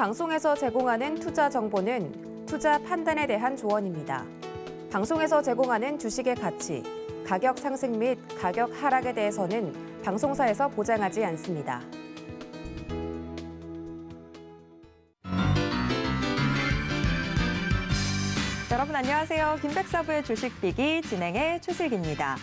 방송에서 제공하는 투자 정보는 투자 판단에 대한 조언입니다. 방송에서 제공하는 주식의 가치, 가격 상승 및 가격 하락에 대해서는 방송사에서 보장하지 않습니다. 여러분 안녕하세요. 김백사부의 주식비기 진행의 최슬기입니다.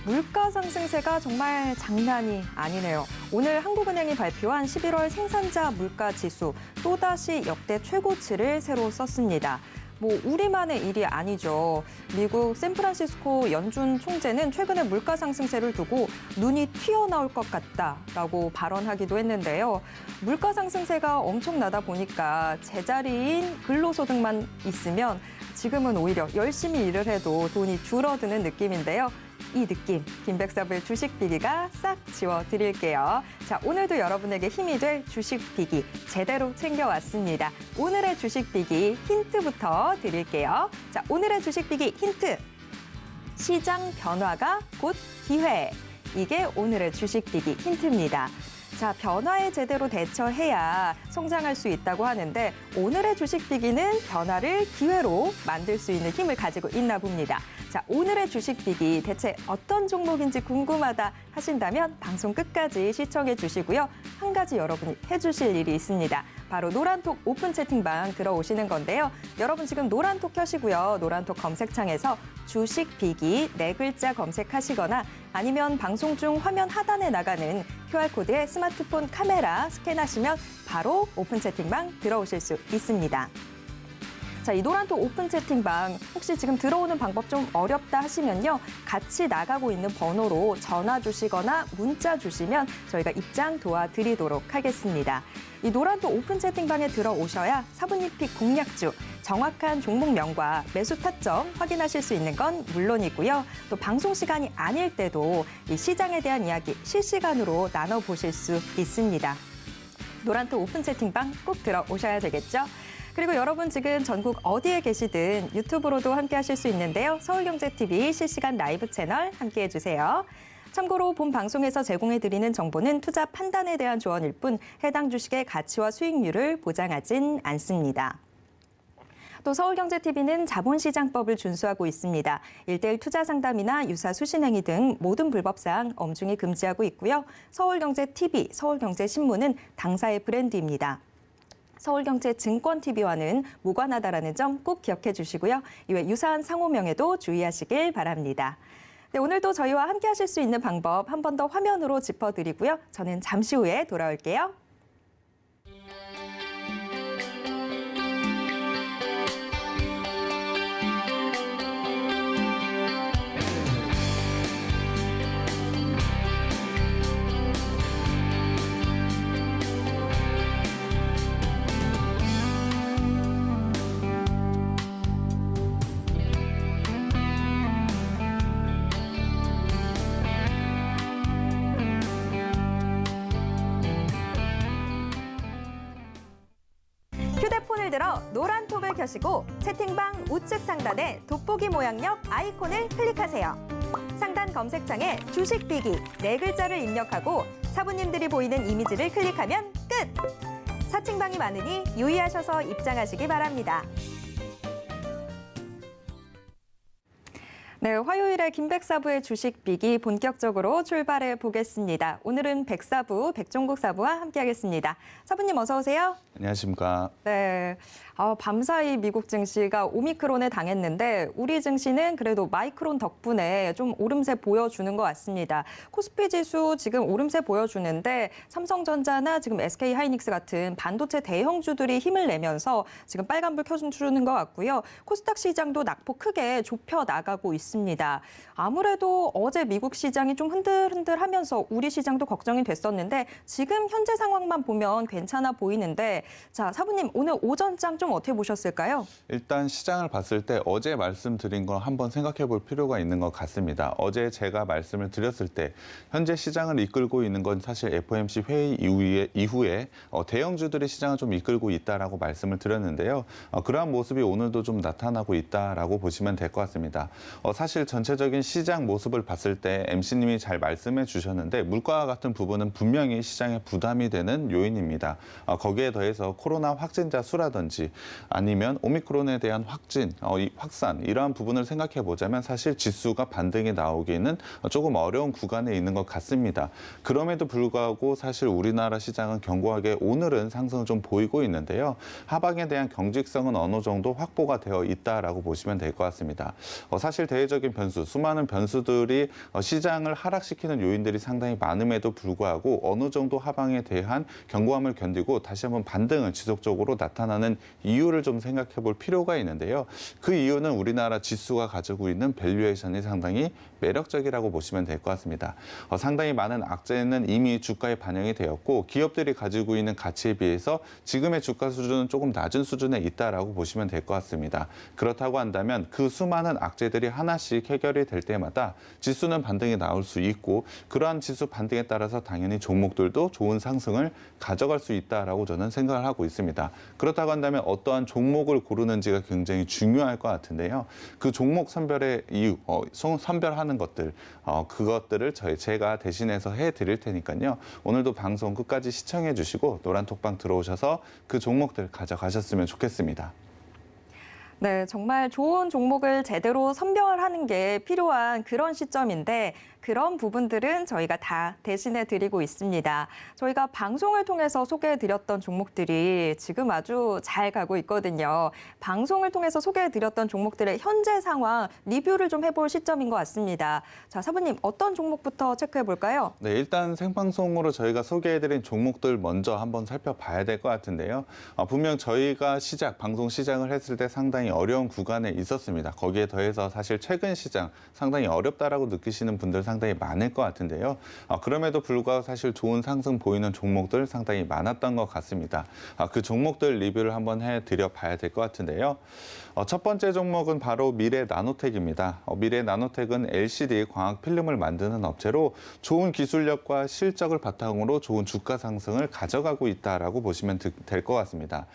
물가 상승세가 정말 장난이 아니네요. 오늘 한국은행이 발표한 11월 생산자 물가 지수 또다시 역대 최고치를 새로 썼습니다. 우리만의 일이 아니죠. 미국 샌프란시스코 연준 총재는 최근에 물가 상승세를 두고 눈이 튀어나올 것 같다라고 발언하기도 했는데요. 물가 상승세가 엄청나다 보니까 제자리인 근로소득만 있으면 지금은 오히려 열심히 일을 해도 돈이 줄어드는 느낌인데요. 이 느낌, 김백사부의 주식비기가 싹 지워드릴게요. 자, 오늘도 여러분에게 힘이 될 주식비기 제대로 챙겨왔습니다. 오늘의 주식비기 힌트부터 드릴게요. 자, 오늘의 주식비기 힌트. 시장 변화가 곧 기회. 이게 오늘의 주식비기 힌트입니다. 자, 변화에 제대로 대처해야 성장할 수 있다고 하는데 오늘의 주식비기는 변화를 기회로 만들 수 있는 힘을 가지고 있나 봅니다. 자, 오늘의 주식비기 대체 어떤 종목인지 궁금하다 하신다면 방송 끝까지 시청해 주시고요. 한 가지 여러분이 해주실 일이 있습니다. 바로 노란톡 오픈 채팅방 들어오시는 건데요. 여러분 지금 노란톡 켜시고요. 노란톡 검색창에서 주식비기 4글자 검색하시거나 아니면 방송 중 화면 하단에 나가는 QR코드에 스마트폰 카메라 스캔하시면 바로 오픈 채팅방 들어오실 수 있습니다. 자, 이 노란톡 오픈 채팅방 혹시 지금 들어오는 방법 좀 어렵다 하시면요. 같이 나가고 있는 번호로 전화 주시거나 문자 주시면 저희가 입장 도와드리도록 하겠습니다. 이 노란톡 오픈 채팅방에 들어오셔야 사부님픽 공략주, 정확한 종목명과 매수 타점 확인하실 수 있는 건 물론이고요. 또 방송 시간이 아닐 때도 이 시장에 대한 이야기 실시간으로 나눠보실 수 있습니다. 노란톡 오픈 채팅방 꼭 들어오셔야 되겠죠? 그리고 여러분 지금 전국 어디에 계시든 유튜브로도 함께 하실 수 있는데요. 서울경제TV 실시간 라이브 채널 함께해 주세요. 참고로 본 방송에서 제공해드리는 정보는 투자 판단에 대한 조언일 뿐 해당 주식의 가치와 수익률을 보장하진 않습니다. 또 서울경제TV는 자본시장법을 준수하고 있습니다. 1:1 투자 상담이나 유사 수신행위 등 모든 불법사항 엄중히 금지하고 있고요. 서울경제TV, 서울경제신문은 당사의 브랜드입니다. 서울경제증권TV와는 무관하다라는 점 꼭 기억해 주시고요. 이외 유사한 상호명에도 주의하시길 바랍니다. 네, 오늘도 저희와 함께 하실 수 있는 방법 한 번 더 화면으로 짚어드리고요. 저는 잠시 후에 돌아올게요. 휴대폰을 들어 노란톡을 켜시고 채팅방 우측 상단에 돋보기 모양역 아이콘을 클릭하세요. 상단 검색창에 주식비기 4글자를 입력하고 사부님들이 보이는 이미지를 클릭하면 끝! 사칭방이 많으니 유의하셔서 입장하시기 바랍니다. 네, 화요일에 김백사부의 주식비기 본격적으로 출발해 보겠습니다. 오늘은 백사부, 백종국 사부와 함께하겠습니다. 사부님 어서 오세요. 안녕하십니까. 네, 밤사이 미국 증시가 오미크론에 당했는데 우리 증시는 그래도 마이크론 덕분에 좀 오름세 보여주는 것 같습니다. 코스피 지수 지금 오름세 보여주는데 삼성전자나 지금 SK하이닉스 같은 반도체 대형주들이 힘을 내면서 지금 빨간불 켜주는 것 같고요. 코스닥 시장도 낙폭 크게 좁혀 나가고 있습니다. 아무래도 어제 미국 시장이 좀 흔들흔들하면서 우리 시장도 걱정이 됐었는데 지금 현재 상황만 보면 괜찮아 보이는데 자, 사부님 오늘 오전장 좀 어떻게 보셨을까요? 일단 시장을 봤을 때 어제 말씀드린 걸 한번 생각해 볼 필요가 있는 것 같습니다. 어제 제가 말씀을 드렸을 때 현재 시장을 이끌고 있는 건 사실 FOMC 회의 이후에 대형주들이 시장을 좀 이끌고 있다라고 말씀을 드렸는데요. 그러한 모습이 오늘도 좀 나타나고 있다라고 보시면 될 것 같습니다. 사실 전체적인 시장 모습을 봤을 때 MC님이 잘 말씀해 주셨는데 물가와 같은 부분은 분명히 시장에 부담이 되는 요인입니다. 거기에 더해서 코로나 확진자 수라든지 아니면 오미크론에 대한 확산 이러한 부분을 생각해 보자면 사실 지수가 반등이 나오기는 조금 어려운 구간에 있는 것 같습니다. 그럼에도 불구하고 사실 우리나라 시장은 견고하게 오늘은 상승을 좀 보이고 있는데요. 하방에 대한 경직성은 어느 정도 확보가 되어 있다라고 보시면 될 것 같습니다. 사실 대외적인 변수, 수많은 변수들이 시장을 하락시키는 요인들이 상당히 많음에도 불구하고 어느 정도 하방에 대한 견고함을 견디고 다시 한번 반등을 지속적으로 나타나는 이유를 좀 생각해 볼 필요가 있는데요. 그 이유는 우리나라 지수가 가지고 있는 밸류에이션이 상당히 매력적이라고 보시면 될 것 같습니다. 상당히 많은 악재는 이미 주가에 반영이 되었고 기업들이 가지고 있는 가치에 비해서 지금의 주가 수준은 조금 낮은 수준에 있다라고 보시면 될 것 같습니다. 그렇다고 한다면 그 수많은 악재들이 하나씩 해결이 될 때마다 지수는 반등이 나올 수 있고 그러한 지수 반등에 따라서 당연히 종목들도 좋은 상승을 가져갈 수 있다라고 저는 생각을 하고 있습니다. 그렇다고 한다면 어떠한 종목을 고르는지가 굉장히 중요할 것 같은데요. 그 종목 선별의 이유, 선별하는 것들, 그것들을 제가 대신해서 해드릴 테니까요. 오늘도 방송 끝까지 시청해 주시고 노란톡방 들어오셔서 그 종목들 가져가셨으면 좋겠습니다. 네, 정말 좋은 종목을 제대로 선별하는 게 필요한 그런 시점인데 그런 부분들은 저희가 다 대신해 드리고 있습니다. 저희가 방송을 통해서 소개해 드렸던 종목들이 지금 아주 잘 가고 있거든요. 방송을 통해서 소개해 드렸던 종목들의 현재 상황 리뷰를 좀 해볼 시점인 것 같습니다. 자, 사부님 어떤 종목부터 체크해 볼까요? 네, 일단 생방송으로 저희가 소개해 드린 종목들 먼저 한번 살펴봐야 될 것 같은데요. 분명 저희가 방송 시작을 했을 때 상당히 어려운 구간에 있었습니다. 거기에 더해서 사실 최근 시장 상당히 어렵다라고 느끼시는 분들 상당히 많을 것 같은데요. 그럼에도 불구하고 사실 좋은 상승 보이는 종목들 상당히 많았던 것 같습니다. 그 종목들 리뷰를 한번 해드려 봐야 될 것 같은데요. 첫 번째 종목은 바로 미래나노텍입니다. 미래나노텍은 LCD 광학 필름을 만드는 업체로 좋은 기술력과 실적을 바탕으로 좋은 주가 상승을 가져가고 있다라고 보시면 될 것 같습니다.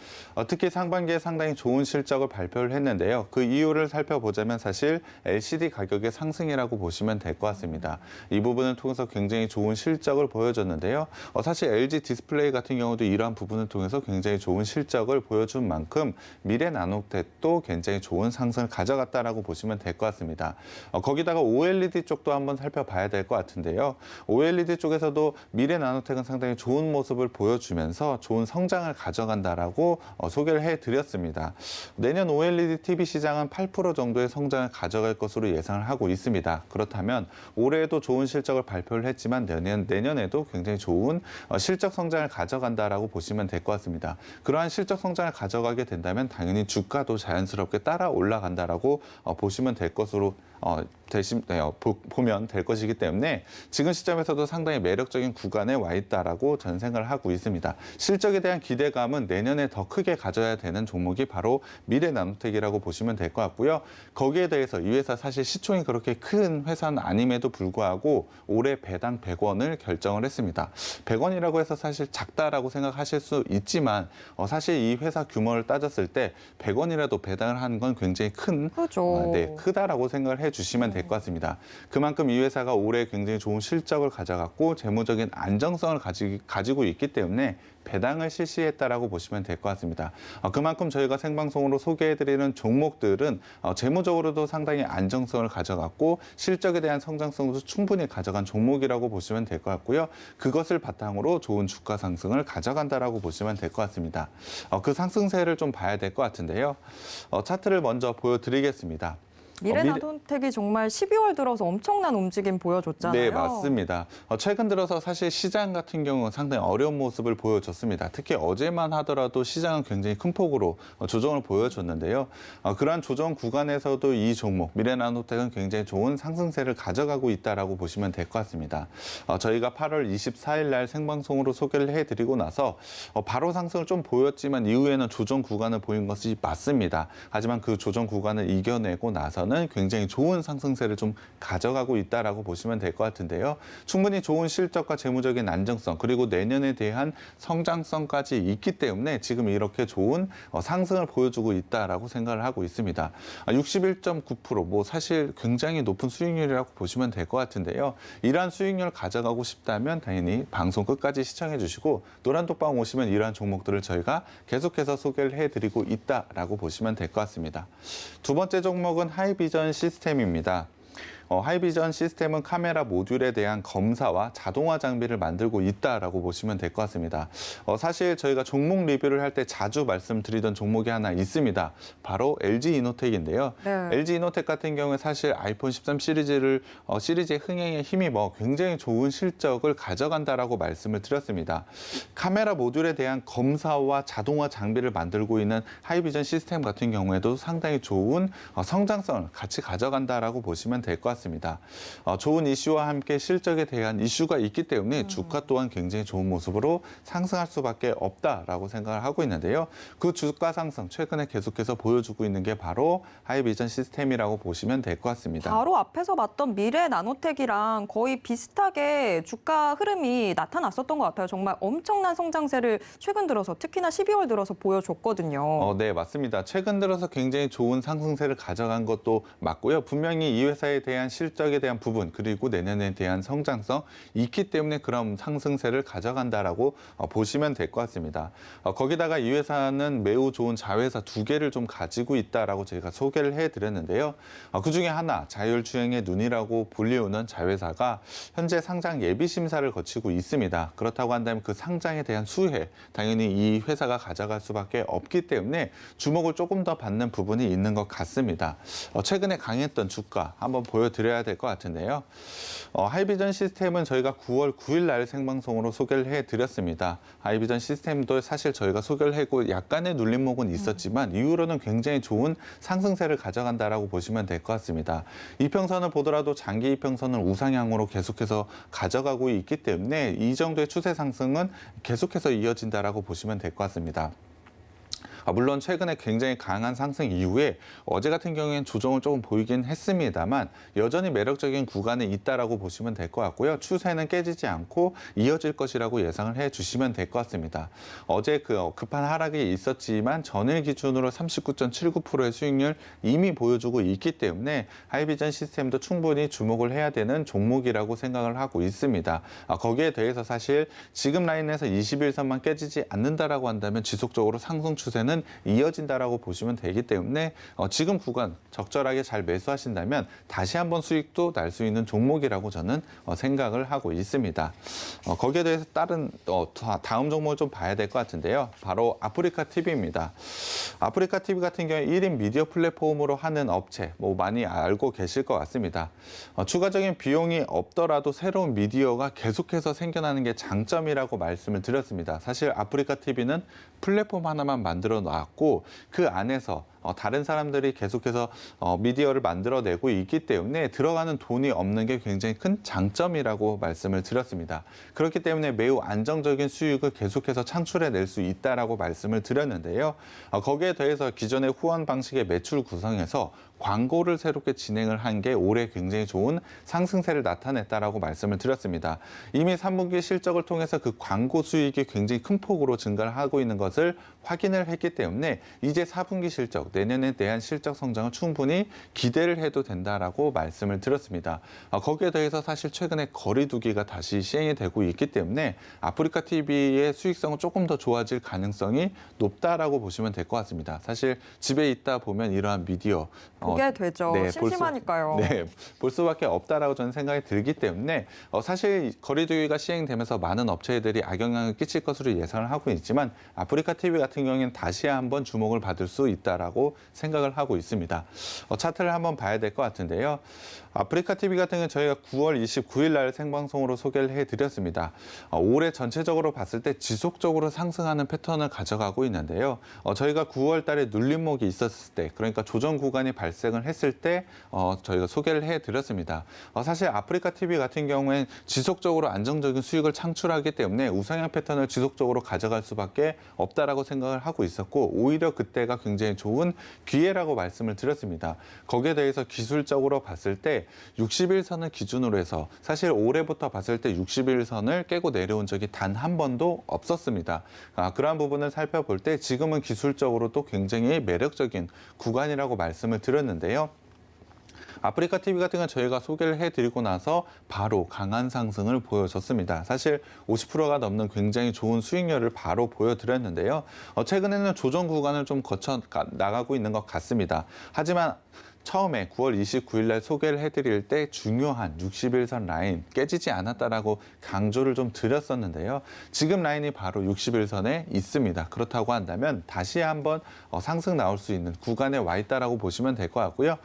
특히 상반기에 상당히 좋은 실적을 발표를 했는데요. 그 이유를 살펴보자면 사실 LCD 가격의 상승이라고 보시면 될 것 같습니다. 이 부분을 통해서 굉장히 좋은 실적을 보여줬는데요. 사실 LG 디스플레이 같은 경우도 이러한 부분을 통해서 굉장히 좋은 실적을 보여준 만큼 미래나노텍도 굉장히 좋은 상승을 가져갔다라고 보시면 될 것 같습니다. 거기다가 OLED 쪽도 한번 살펴봐야 될 것 같은데요. OLED 쪽에서도 미래나노텍은 상당히 좋은 모습을 보여주면서 좋은 성장을 가져간다라고 소개를 해드렸습니다. 내년 OLED TV 시장은 8% 정도의 성장을 가져갈 것으로 예상을 하고 있습니다. 그렇다면 올해에도 좋은 실적을 발표를 했지만 내년에도 굉장히 좋은 실적 성장을 가져간다라고 보시면 될 것 같습니다. 그러한 실적 성장을 가져가게 된다면 당연히 주가도 자연스럽게 따라 올라간다라고 보시면 될 것으로 보면 될 것이기 때문에 지금 시점에서도 상당히 매력적인 구간에 와 있다라고 저는 생각을 하고 있습니다. 실적에 대한 기대감은 내년에 더 크게 가져야 되는 종목이 바로 미래나노텍이라고 보시면 될 것 같고요. 거기에 대해서 이 회사 사실 시총이 그렇게 큰 회사는 아님에도 불구하고 올해 배당 100원을 결정을 했습니다. 100원이라고 해서 사실 작다라고 생각하실 수 있지만 사실 이 회사 규모를 따졌을 때 100원이라도 배당을 하는 건 굉장히 크다라고 생각을 해주시면 될 것 같습니다. 그만큼 이 회사가 올해 굉장히 좋은 실적을 가져갔고 재무적인 안정성을 가지고 있기 때문에 배당을 실시했다라고 보시면 될 것 같습니다. 그만큼 저희가 생방송으로 소개해드리는 종목들은 재무적으로도 상당히 안정성을 가져갔고 실적에 대한 성장성도 충분히 가져간 종목이라고 보시면 될 것 같고요. 그것을 바탕으로 좋은 주가 상승을 가져간다라고 보시면 될 것 같습니다. 그 상승세를 좀 봐야 될 것 같은데요. 차트를 먼저 보여드리겠습니다. 미래나노텍이 정말 12월 들어서 엄청난 움직임 보여줬잖아요. 네, 맞습니다. 최근 들어서 사실 시장 같은 경우는 상당히 어려운 모습을 보여줬습니다. 특히 어제만 하더라도 시장은 굉장히 큰 폭으로 조정을 보여줬는데요. 그러한 조정 구간에서도 이 종목, 미래나노텍은 굉장히 좋은 상승세를 가져가고 있다라고 보시면 될 것 같습니다. 저희가 8월 24일 날 생방송으로 소개를 해드리고 나서 바로 상승을 좀 보였지만 이후에는 조정 구간을 보인 것이 맞습니다. 하지만 그 조정 구간을 이겨내고 나서는 대해서는 굉장히 좋은 상승세를 좀 가져가고 있다라고 보시면 될 것 같은데요. 충분히 좋은 실적과 재무적인 안정성 그리고 내년에 대한 성장성까지 있기 때문에 지금 이렇게 좋은 상승을 보여주고 있다라고 생각을 하고 있습니다. 61.9% 뭐 사실 굉장히 높은 수익률이라고 보시면 될 것 같은데요. 이러한 수익률을 가져가고 싶다면 당연히 방송 끝까지 시청해 주시고 노란톡방 오시면 이러한 종목들을 저희가 계속해서 소개를 해드리고 있다라고 보시면 될 것 같습니다. 두 번째 종목은 하이비전 시스템입니다. 하이비전 시스템은 카메라 모듈에 대한 검사와 자동화 장비를 만들고 있다라고 보시면 될 것 같습니다. 사실 저희가 종목 리뷰를 할 때 자주 말씀드리던 종목이 하나 있습니다. 바로 LG 이노텍인데요. 네. LG 이노텍 같은 경우에 사실 아이폰 13 시리즈의 흥행에 힘입어 굉장히 좋은 실적을 가져간다라고 말씀을 드렸습니다. 카메라 모듈에 대한 검사와 자동화 장비를 만들고 있는 하이비전 시스템 같은 경우에도 상당히 좋은 성장성을 같이 가져간다라고 보시면 될 것 같습니다. 좋은 이슈와 함께 실적에 대한 이슈가 있기 때문에 주가 또한 굉장히 좋은 모습으로 상승할 수밖에 없다라고 생각을 하고 있는데요. 그 주가 상승 최근에 계속해서 보여주고 있는 게 바로 하이비전 시스템이라고 보시면 될 것 같습니다. 바로 앞에서 봤던 미래 나노텍이랑 거의 비슷하게 주가 흐름이 나타났었던 것 같아요. 정말 엄청난 성장세를 최근 들어서 특히나 12월 들어서 보여줬거든요. 네, 맞습니다. 최근 들어서 굉장히 좋은 상승세를 가져간 것도 맞고요. 분명히 이 회사에 대한 실적에 대한 부분 그리고 내년에 대한 성장성 있기 때문에 그런 상승세를 가져간다라고 보시면 될 것 같습니다. 거기다가 이 회사는 매우 좋은 자회사 두 개를 좀 가지고 있다라고 제가 소개를 해드렸는데요. 그중에 하나 자율주행의 눈이라고 불리우는 자회사가 현재 상장 예비 심사를 거치고 있습니다. 그렇다고 한다면 그 상장에 대한 수혜 당연히 이 회사가 가져갈 수밖에 없기 때문에 주목을 조금 더 받는 부분이 있는 것 같습니다. 최근에 강했던 주가 한번 보여드려야 될 것 같은데요. 하이비전 시스템은 저희가 9월 9일 날 생방송으로 소개를 해드렸습니다. 하이비전 시스템도 사실 저희가 소개를 하고 약간의 눌림목은 있었지만 이후로는 굉장히 좋은 상승세를 가져간다라고 보시면 될 것 같습니다. 이평선을 보더라도 장기 이평선을 우상향으로 계속해서 가져가고 있기 때문에 이 정도의 추세 상승은 계속해서 이어진다라고 보시면 될 것 같습니다. 물론 최근에 굉장히 강한 상승 이후에 어제 같은 경우에는 조정을 조금 보이긴 했습니다만 여전히 매력적인 구간에 있다라고 보시면 될 것 같고요. 추세는 깨지지 않고 이어질 것이라고 예상을 해주시면 될 것 같습니다. 어제 급한 하락이 있었지만 전일 기준으로 39.79%의 수익률 이미 보여주고 있기 때문에 하이비전 시스템도 충분히 주목을 해야 되는 종목이라고 생각을 하고 있습니다. 거기에 대해서 사실 지금 라인에서 21선만 깨지지 않는다라고 한다면 지속적으로 상승 추세는 이어진다라고 보시면 되기 때문에 지금 구간 적절하게 잘 매수하신다면 다시 한번 수익도 날 수 있는 종목이라고 저는 생각을 하고 있습니다. 거기에 대해서 다음 종목을 좀 봐야 될 것 같은데요. 바로 아프리카 TV입니다. 아프리카 TV 같은 경우에 1인 미디어 플랫폼으로 하는 업체 많이 알고 계실 것 같습니다. 추가적인 비용이 없더라도 새로운 미디어가 계속해서 생겨나는 게 장점이라고 말씀을 드렸습니다. 사실 아프리카 TV는 플랫폼 하나만 만들어 놨고 그 안에서 다른 사람들이 계속해서 미디어를 만들어내고 있기 때문에 들어가는 돈이 없는 게 굉장히 큰 장점이라고 말씀을 드렸습니다. 그렇기 때문에 매우 안정적인 수익을 계속해서 창출해낼 수 있다라고 말씀을 드렸는데요. 거기에 더해서 기존의 후원 방식의 매출 구성에서 광고를 새롭게 진행을 한 게 올해 굉장히 좋은 상승세를 나타냈다라고 말씀을 드렸습니다. 이미 3분기 실적을 통해서 그 광고 수익이 굉장히 큰 폭으로 증가를 하고 있는 것을 확인을 했기 때문에 이제 4분기 실적, 내년에 대한 실적 성장을 충분히 기대를 해도 된다라고 말씀을 드렸습니다. 거기에 더해서 사실 최근에 거리두기가 다시 시행이 되고 있기 때문에 아프리카 TV의 수익성은 조금 더 좋아질 가능성이 높다라고 보시면 될 것 같습니다. 사실 집에 있다 보면 이러한 미디어 보게 되죠. 네, 심심하니까요. 볼 수밖에 없다라고 저는 생각이 들기 때문에 사실 거리두기가 시행되면서 많은 업체들이 악영향을 끼칠 것으로 예상을 하고 있지만 아프리카 TV 같은 경우에는 다시 한번 주목을 받을 수 있다라고 생각을 하고 있습니다. 차트를 한번 봐야 될 것 같은데요. 아프리카 TV 같은 경우는 저희가 9월 29일 날 생방송으로 소개를 해드렸습니다. 올해 전체적으로 봤을 때 지속적으로 상승하는 패턴을 가져가고 있는데요. 저희가 9월 달에 눌림목이 있었을 때, 그러니까 조정 구간이 발생을 했을 때 저희가 소개를 해드렸습니다. 사실 아프리카 TV 같은 경우엔 지속적으로 안정적인 수익을 창출하기 때문에 우상향 패턴을 지속적으로 가져갈 수밖에 없다라고 생각을 하고 있었고 오히려 그때가 굉장히 좋은 기회라고 말씀을 드렸습니다. 거기에 대해서 기술적으로 봤을 때 60일선을 기준으로 해서 사실 올해부터 봤을 때 60일선을 깨고 내려온 적이 단 한 번도 없었습니다. 그러한 부분을 살펴볼 때 지금은 기술적으로도 굉장히 매력적인 구간이라고 말씀을 드렸는데요. 아프리카 TV 같은 경우는 저희가 소개를 해드리고 나서 바로 강한 상승을 보여줬습니다. 사실 50%가 넘는 굉장히 좋은 수익률을 바로 보여드렸는데요. 최근에는 조정 구간을 좀 거쳐 나가고 있는 것 같습니다. 하지만 처음에 9월 29일 날 소개를 해드릴 때 중요한 60일선 라인 깨지지 않았다라고 강조를 좀 드렸었는데요. 지금 라인이 바로 60일선에 있습니다. 그렇다고 한다면 다시 한번 상승 나올 수 있는 구간에 와 있다라고 보시면 될 것 같고요.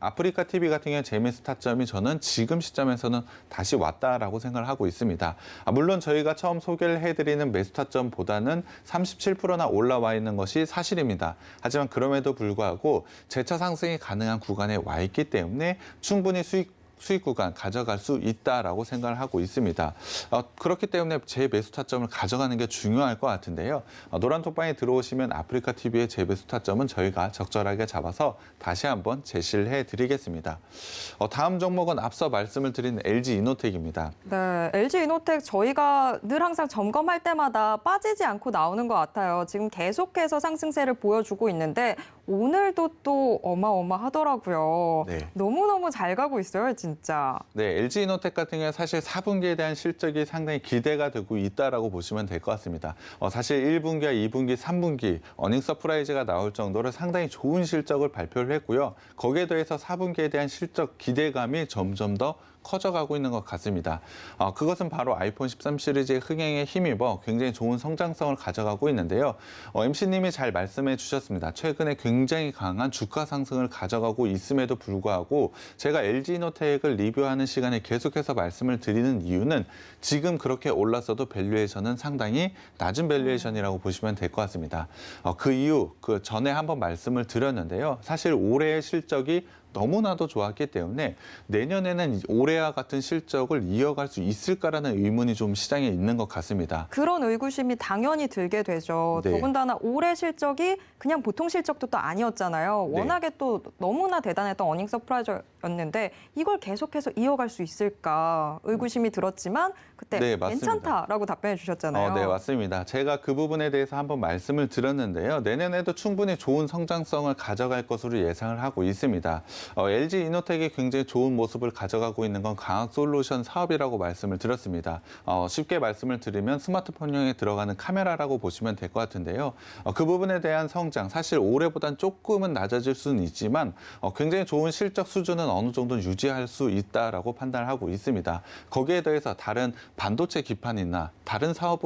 아프리카 TV 같은 경우에 제 매수 타점이 저는 지금 시점에서는 다시 왔다라고 생각을 하고 있습니다. 물론 저희가 처음 소개를 해드리는 매수 타점보다는 37%나 올라와 있는 것이 사실입니다. 하지만 그럼에도 불구하고 재차 상승이 가능한 구간에 와 있기 때문에 충분히 수익 구간 가져갈 수 있다라고 생각을 하고 있습니다. 그렇기 때문에 제 매수 타점을 가져가는 게 중요할 것 같은데요. 노란 톡방에 들어오시면 아프리카 TV의 제 매수 타점은 저희가 적절하게 잡아서 다시 한번 제시를 해드리겠습니다. 다음 종목은 앞서 말씀을 드린 LG 이노텍입니다. 네, LG 이노텍 저희가 늘 항상 점검할 때마다 빠지지 않고 나오는 것 같아요. 지금 계속해서 상승세를 보여주고 있는데 오늘도 또 어마어마하더라고요. 네. 너무너무 잘 가고 있어요, 진짜. 네, LG 이노텍 같은 경우에 사실 4분기에 대한 실적이 상당히 기대가 되고 있다라고 보시면 될 것 같습니다. 사실 1분기와 2분기, 3분기 어닝 서프라이즈가 나올 정도로 상당히 좋은 실적을 발표를 했고요. 거기에 더해서 4분기에 대한 실적 기대감이 점점 더 커져가고 있는 것 같습니다. 그것은 바로 아이폰 13 시리즈의 흥행에 힘입어 굉장히 좋은 성장성을 가져가고 있는데요. MC님이 잘 말씀해 주셨습니다. 최근에 굉장히 강한 주가 상승을 가져가고 있음에도 불구하고 제가 LG이노텍을 리뷰하는 시간에 계속해서 말씀을 드리는 이유는 지금 그렇게 올랐어도 밸류에이션은 상당히 낮은 밸류에이션이라고 보시면 될 것 같습니다. 그 이유, 그 전에 한번 말씀을 드렸는데요. 사실 올해의 실적이 너무나도 좋았기 때문에 내년에는 올해와 같은 실적을 이어갈 수 있을까라는 의문이 좀 시장에 있는 것 같습니다. 그런 의구심이 당연히 들게 되죠. 네. 더군다나 올해 실적이 그냥 보통 실적도 또 아니었잖아요. 네. 워낙에 또 너무나 대단했던 어닝 서프라이즈였는데 이걸 계속해서 이어갈 수 있을까 의구심이 들었지만 그때 네, 맞습니다. 괜찮다라고 답변해 주셨잖아요. 네, 맞습니다. 제가 그 부분에 대해서 한번 말씀을 드렸는데요. 내년에도 충분히 좋은 성장성을 가져갈 것으로 예상을 하고 있습니다. LG 이노텍이 굉장히 좋은 모습을 가져가고 있는 건 강학 솔루션 사업이라고 말씀을 드렸습니다. 쉽게 말씀을 드리면 스마트폰용에 들어가는 카메라라고 보시면 될 것 같은데요. 그 부분에 대한 성장, 사실 올해보단 조금은 낮아질 수는 있지만 굉장히 좋은 실적 수준은 어느 정도 유지할 수 있다라고 판단을 하고 있습니다. 거기에 더해서 다른 반도체 기판이나 다른 사업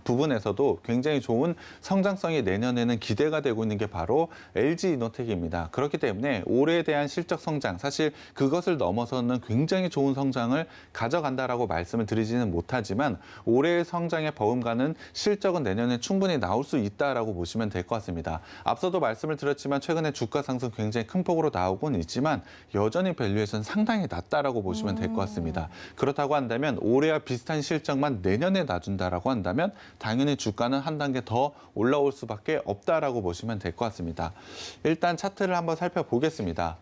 부분에서도 굉장히 좋은 성장성이 내년에는 기대가 되고 있는 게 바로 LG 이노텍입니다. 그렇기 때문에 올해에 대한 실적 성장, 사실 그것을 넘어서는 굉장히 좋은 성장을 가져간다라고 말씀을 드리지는 못하지만 올해의 성장의 버금가는 실적은 내년에 충분히 나올 수 있다라고 보시면 될 것 같습니다. 앞서도 말씀을 드렸지만 최근에 주가 상승 굉장히 큰 폭으로 나오고는 있지만 여전히 밸류에이션 상당히 낮다라고 보시면 될 것 같습니다. 그렇다고 한다면 올해와 비슷한 실적만 내년에 놔준다라고 한다면 당연히 주가는 한 단계 더 올라올 수밖에 없다라고 보시면 될 것 같습니다. 일단 차트를 한번 살펴보겠습니다.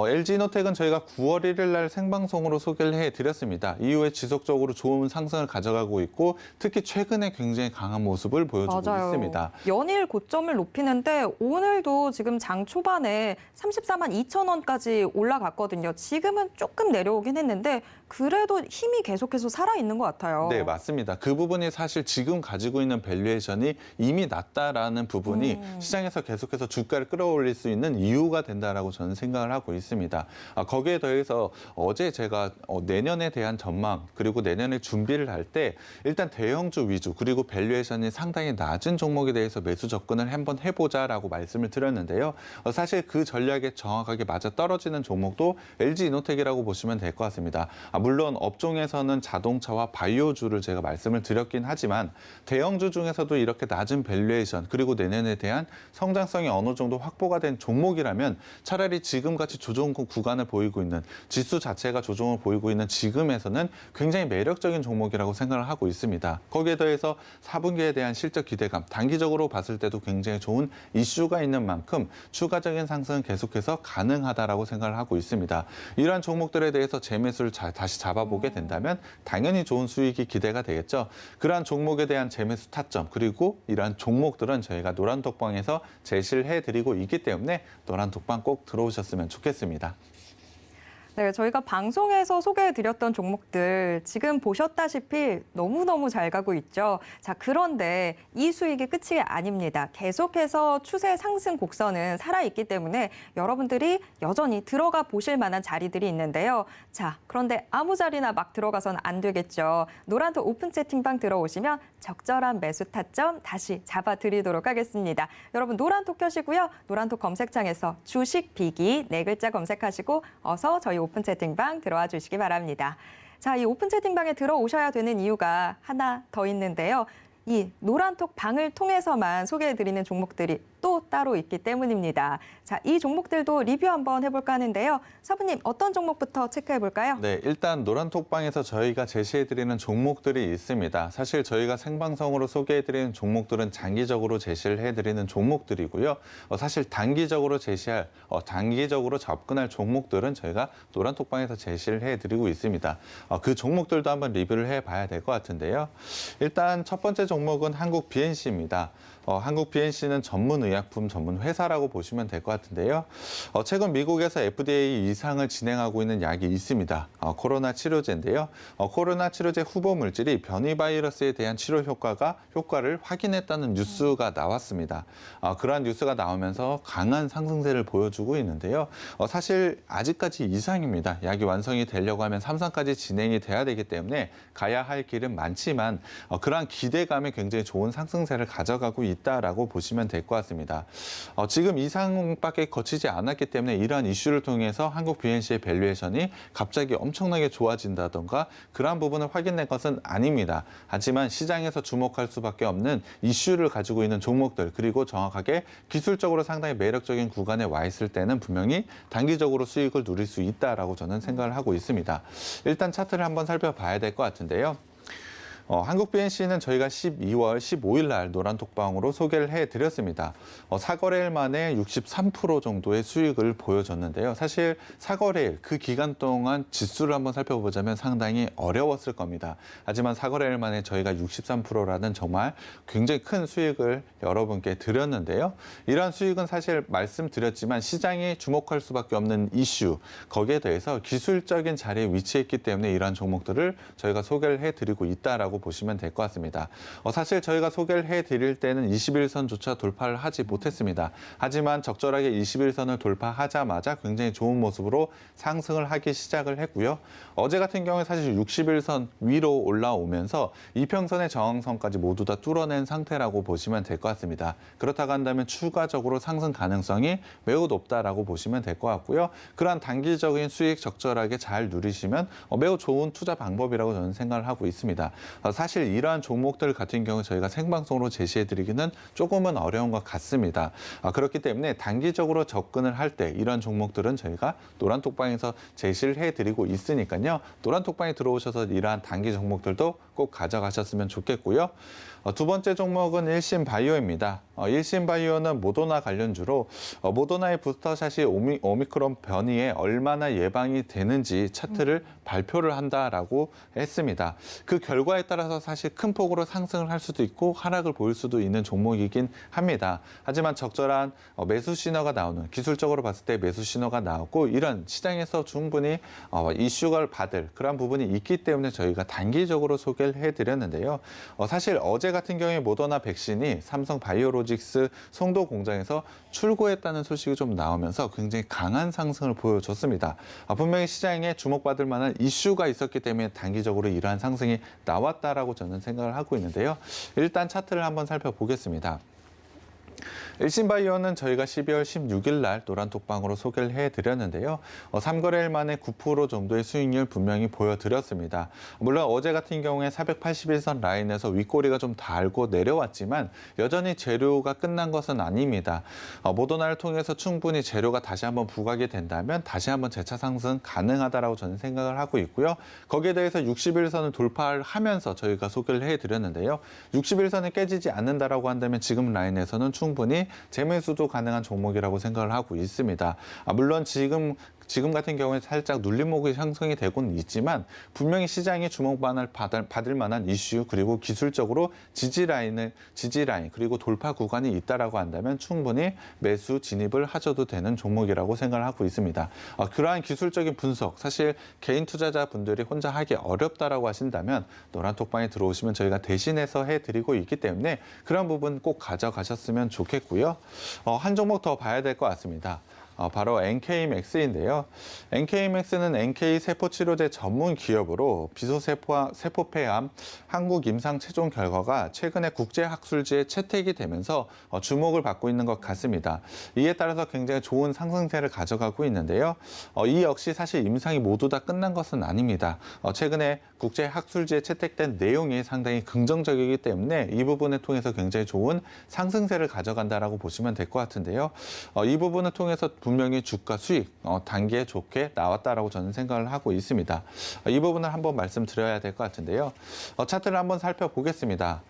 LG이노텍은 저희가 9월 1일 날 생방송으로 소개를 해드렸습니다. 이후에 지속적으로 좋은 상승을 가져가고 있고 특히 최근에 굉장히 강한 모습을 보여주고 맞아요. 있습니다. 연일 고점을 높이는데 오늘도 지금 장 초반에 34만 2천 원까지 올라갔거든요. 지금은 조금 내려오긴 했는데 그래도 힘이 계속해서 살아있는 것 같아요. 네, 맞습니다. 그 부분이 사실 지금 가지고 있는 밸류에이션이 이미 낮다라는 부분이 시장에서 계속해서 주가를 끌어올릴 수 있는 이유가 된다라고 저는 생각을 하고 있습니다. 거기에 더해서 어제 제가 내년에 대한 전망 그리고 내년에 준비를 할 때 일단 대형주 위주 그리고 밸류에이션이 상당히 낮은 종목에 대해서 매수 접근을 한번 해보자라고 말씀을 드렸는데요. 사실 그 전략에 정확하게 맞아 떨어지는 종목도 LG이노텍이라고 보시면 될 것 같습니다. 물론 업종에서는 자동차와 바이오주를 제가 말씀을 드렸긴 하지만 대형주 중에서도 이렇게 낮은 밸류에이션 그리고 내년에 대한 성장성이 어느 정도 확보가 된 종목이라면 차라리 지금같이 조정 구간을 보이고 있는 지수 자체가 조정을 보이고 있는 지금에서는 굉장히 매력적인 종목이라고 생각을 하고 있습니다. 거기에 더해서 4분기에 대한 실적 기대감, 단기적으로 봤을 때도 굉장히 좋은 이슈가 있는 만큼 추가적인 상승은 계속해서 가능하다라고 생각을 하고 있습니다. 이러한 종목들에 대해서 재매수를 다시 잡아보게 된다면 당연히 좋은 수익이 기대가 되겠죠. 그러한 종목에 대한 재매수 타점 그리고 이러한 종목들은 저희가 노란톡방에서 제시를 해드리고 있기 때문에 노란톡방 꼭 들어오셨으면 좋겠습니다. 네, 저희가 방송에서 소개해드렸던 종목들 지금 보셨다시피 너무너무 잘 가고 있죠. 자, 그런데 이 수익이 끝이 아닙니다. 계속해서 추세 상승 곡선은 살아있기 때문에 여러분들이 여전히 들어가 보실 만한 자리들이 있는데요. 자, 그런데 아무 자리나 막 들어가서는 안 되겠죠. 노란톡 오픈 채팅방 들어오시면 적절한 매수 타점 다시 잡아드리도록 하겠습니다. 여러분 노란톡 켜시고요. 노란톡 검색창에서 주식 비기 4글자 검색하시고 어서 저희 오픈 채팅방 들어와 주시기 바랍니다. 자, 이 오픈 채팅방에 들어오셔야 되는 이유가 하나 더 있는데요. 이 노란톡 방을 통해서만 소개해드리는 종목들이 또 따로 있기 때문입니다. 자, 이 종목들도 리뷰 한번 해볼까 하는데요. 사부님, 어떤 종목부터 체크해볼까요? 네, 일단 노란톡방에서 저희가 제시해드리는 종목들이 있습니다. 사실 저희가 생방송으로 소개해드리는 종목들은 장기적으로 제시를 해드리는 종목들이고요. 사실 단기적으로 단기적으로 접근할 종목들은 저희가 노란톡방에서 제시를 해드리고 있습니다. 그 종목들도 한번 리뷰를 해봐야 될 것 같은데요. 일단 첫 번째 종목은 한국 BNC입니다. 한국 BNC는 전문의약품 전문 회사라고 보시면 될 것 같은데요. 최근 미국에서 FDA 이상을 진행하고 있는 약이 있습니다. 코로나 치료제인데요. 코로나 치료제 후보 물질이 변이 바이러스에 대한 치료 효과를 확인했다는 뉴스가 나왔습니다. 그러한 뉴스가 나오면서 강한 상승세를 보여주고 있는데요. 사실 아직까지 이상입니다. 약이 완성이 되려고 하면 3상까지 진행이 돼야 되기 때문에 가야 할 길은 많지만 그러한 기대감에 굉장히 좋은 상승세를 가져가고 있다라고 보시면 될 것 같습니다. 지금 이상밖에 거치지 않았기 때문에 이러한 이슈를 통해서 한국 BNC의 밸류에이션이 갑자기 엄청나게 좋아진다던가 그러한 부분을 확인된 것은 아닙니다. 하지만 시장에서 주목할 수밖에 없는 이슈를 가지고 있는 종목들 그리고 정확하게 기술적으로 상당히 매력적인 구간에 와 있을 때는 분명히 단기적으로 수익을 누릴 수 있다라고 저는 생각을 하고 있습니다. 일단 차트를 한번 살펴봐야 될 것 같은데요. 한국 BNC는 저희가 12월 15일 날 노란톡방으로 소개를 해드렸습니다. 4거래일 만에 63% 정도의 수익을 보여줬는데요. 사실 4거래일 그 기간 동안 지수를 한번 살펴보자면 상당히 어려웠을 겁니다. 하지만 4거래일 만에 저희가 63%라는 정말 굉장히 큰 수익을 여러분께 드렸는데요. 이러한 수익은 사실 말씀드렸지만 시장이 주목할 수밖에 없는 이슈, 거기에 대해서 기술적인 자리에 위치했기 때문에 이러한 종목들을 저희가 소개를 해드리고 있다라고 보시면 될 것 같습니다. 사실 저희가 소개를 해드릴 때는 21선조차 돌파를 하지 못했습니다. 하지만 적절하게 21선을 돌파하자마자 굉장히 좋은 모습으로 상승을 하기 시작을 했고요. 어제 같은 경우에 사실 61선 위로 올라오면서 이평선의 저항선까지 모두 다 뚫어낸 상태라고 보시면 될 것 같습니다. 그렇다고 한다면 추가적으로 상승 가능성이 매우 높다라고 보시면 될 것 같고요. 그러한 단기적인 수익 적절하게 잘 누리시면 매우 좋은 투자 방법이라고 저는 생각을 하고 있습니다. 사실 이러한 종목들 같은 경우 저희가 생방송으로 제시해드리기는 조금은 어려운 것 같습니다. 그렇기 때문에 단기적으로 접근을 할 때 이러한 종목들은 저희가 노란톡방에서 제시를 해드리고 있으니까요. 노란톡방에 들어오셔서 이러한 단기 종목들도 꼭 가져가셨으면 좋겠고요. 두 번째 종목은 일신바이오입니다. 일신바이오는 모더나 관련주로 모더나의 부스터샷이 오미크론 변이에 얼마나 예방이 되는지 차트를 발표를 한다라고 했습니다. 그 결과에 따라서 사실 큰 폭으로 상승을 할 수도 있고 하락을 보일 수도 있는 종목이긴 합니다. 하지만 적절한 매수 신호가 나오는, 기술적으로 봤을 때 매수 신호가 나오고 이런 시장에서 충분히 이슈를 받을 그런 부분이 있기 때문에 저희가 단기적으로 소개를 해드렸는데요. 사실 어제 같은 경우에 모더나 백신이 삼성 바이오로직스 송도 공장에서 출고했다는 소식이 좀 나오면서 굉장히 강한 상승을 보여줬습니다. 분명히 시장에 주목받을 만한 이슈가 있었기 때문에 단기적으로 이러한 상승이 나왔다라고 저는 생각을 하고 있는데요. 일단 차트를 한번 살펴보겠습니다. 일신바이오는 저희가 12월 16일 날 노란톡방으로 소개를 해드렸는데요. 3거래일 만에 9% 정도의 수익률 분명히 보여드렸습니다. 물론 어제 같은 경우에 481선 라인에서 윗꼬리가 좀 달고 내려왔지만 여전히 재료가 끝난 것은 아닙니다. 모더나를 통해서 충분히 재료가 다시 한번 부각이 된다면 다시 한번 재차 상승 가능하다라고 저는 생각을 하고 있고요. 거기에 대해서 61선을 돌파를 하면서 저희가 소개를 해드렸는데요. 61선이 깨지지 않는다라고 한다면 지금 라인에서는 충분히 재매수도 가능한 종목이라고 생각을 하고 있습니다. 물론 지금 같은 경우에 살짝 눌림목이 형성이 되고는 있지만 분명히 시장이 주목만을 받을 만한 이슈 그리고 기술적으로 지지 라인 그리고 돌파 구간이 있다라고 한다면 충분히 매수 진입을 하셔도 되는 종목이라고 생각을 하고 있습니다. 그러한 기술적인 분석 사실 개인 투자자분들이 혼자 하기 어렵다라고 하신다면 노란톡방에 들어오시면 저희가 대신해서 해드리고 있기 때문에 그런 부분 꼭 가져가셨으면 좋겠고요. 한 종목 더 봐야 될 것 같습니다. 바로 NK맥스인데요. NK맥스는 NK 세포치료제 전문 기업으로 비소세포폐암 한국 임상 최종 결과가 최근에 국제학술지에 채택이 되면서 주목을 받고 있는 것 같습니다. 이에 따라서 굉장히 좋은 상승세를 가져가고 있는데요. 이 역시 사실 임상이 모두 다 끝난 것은 아닙니다. 최근에 국제학술지에 채택된 내용이 상당히 긍정적이기 때문에 이 부분을 통해서 굉장히 좋은 상승세를 가져간다라고 보시면 될 것 같은데요. 이 부분을 통해서 분명히 주가 수익 단기에 좋게 나왔다라고 저는 생각을 하고 있습니다. 이 부분을 한번 말씀드려야 될 것 같은데요. 차트를 한번 살펴보겠습니다.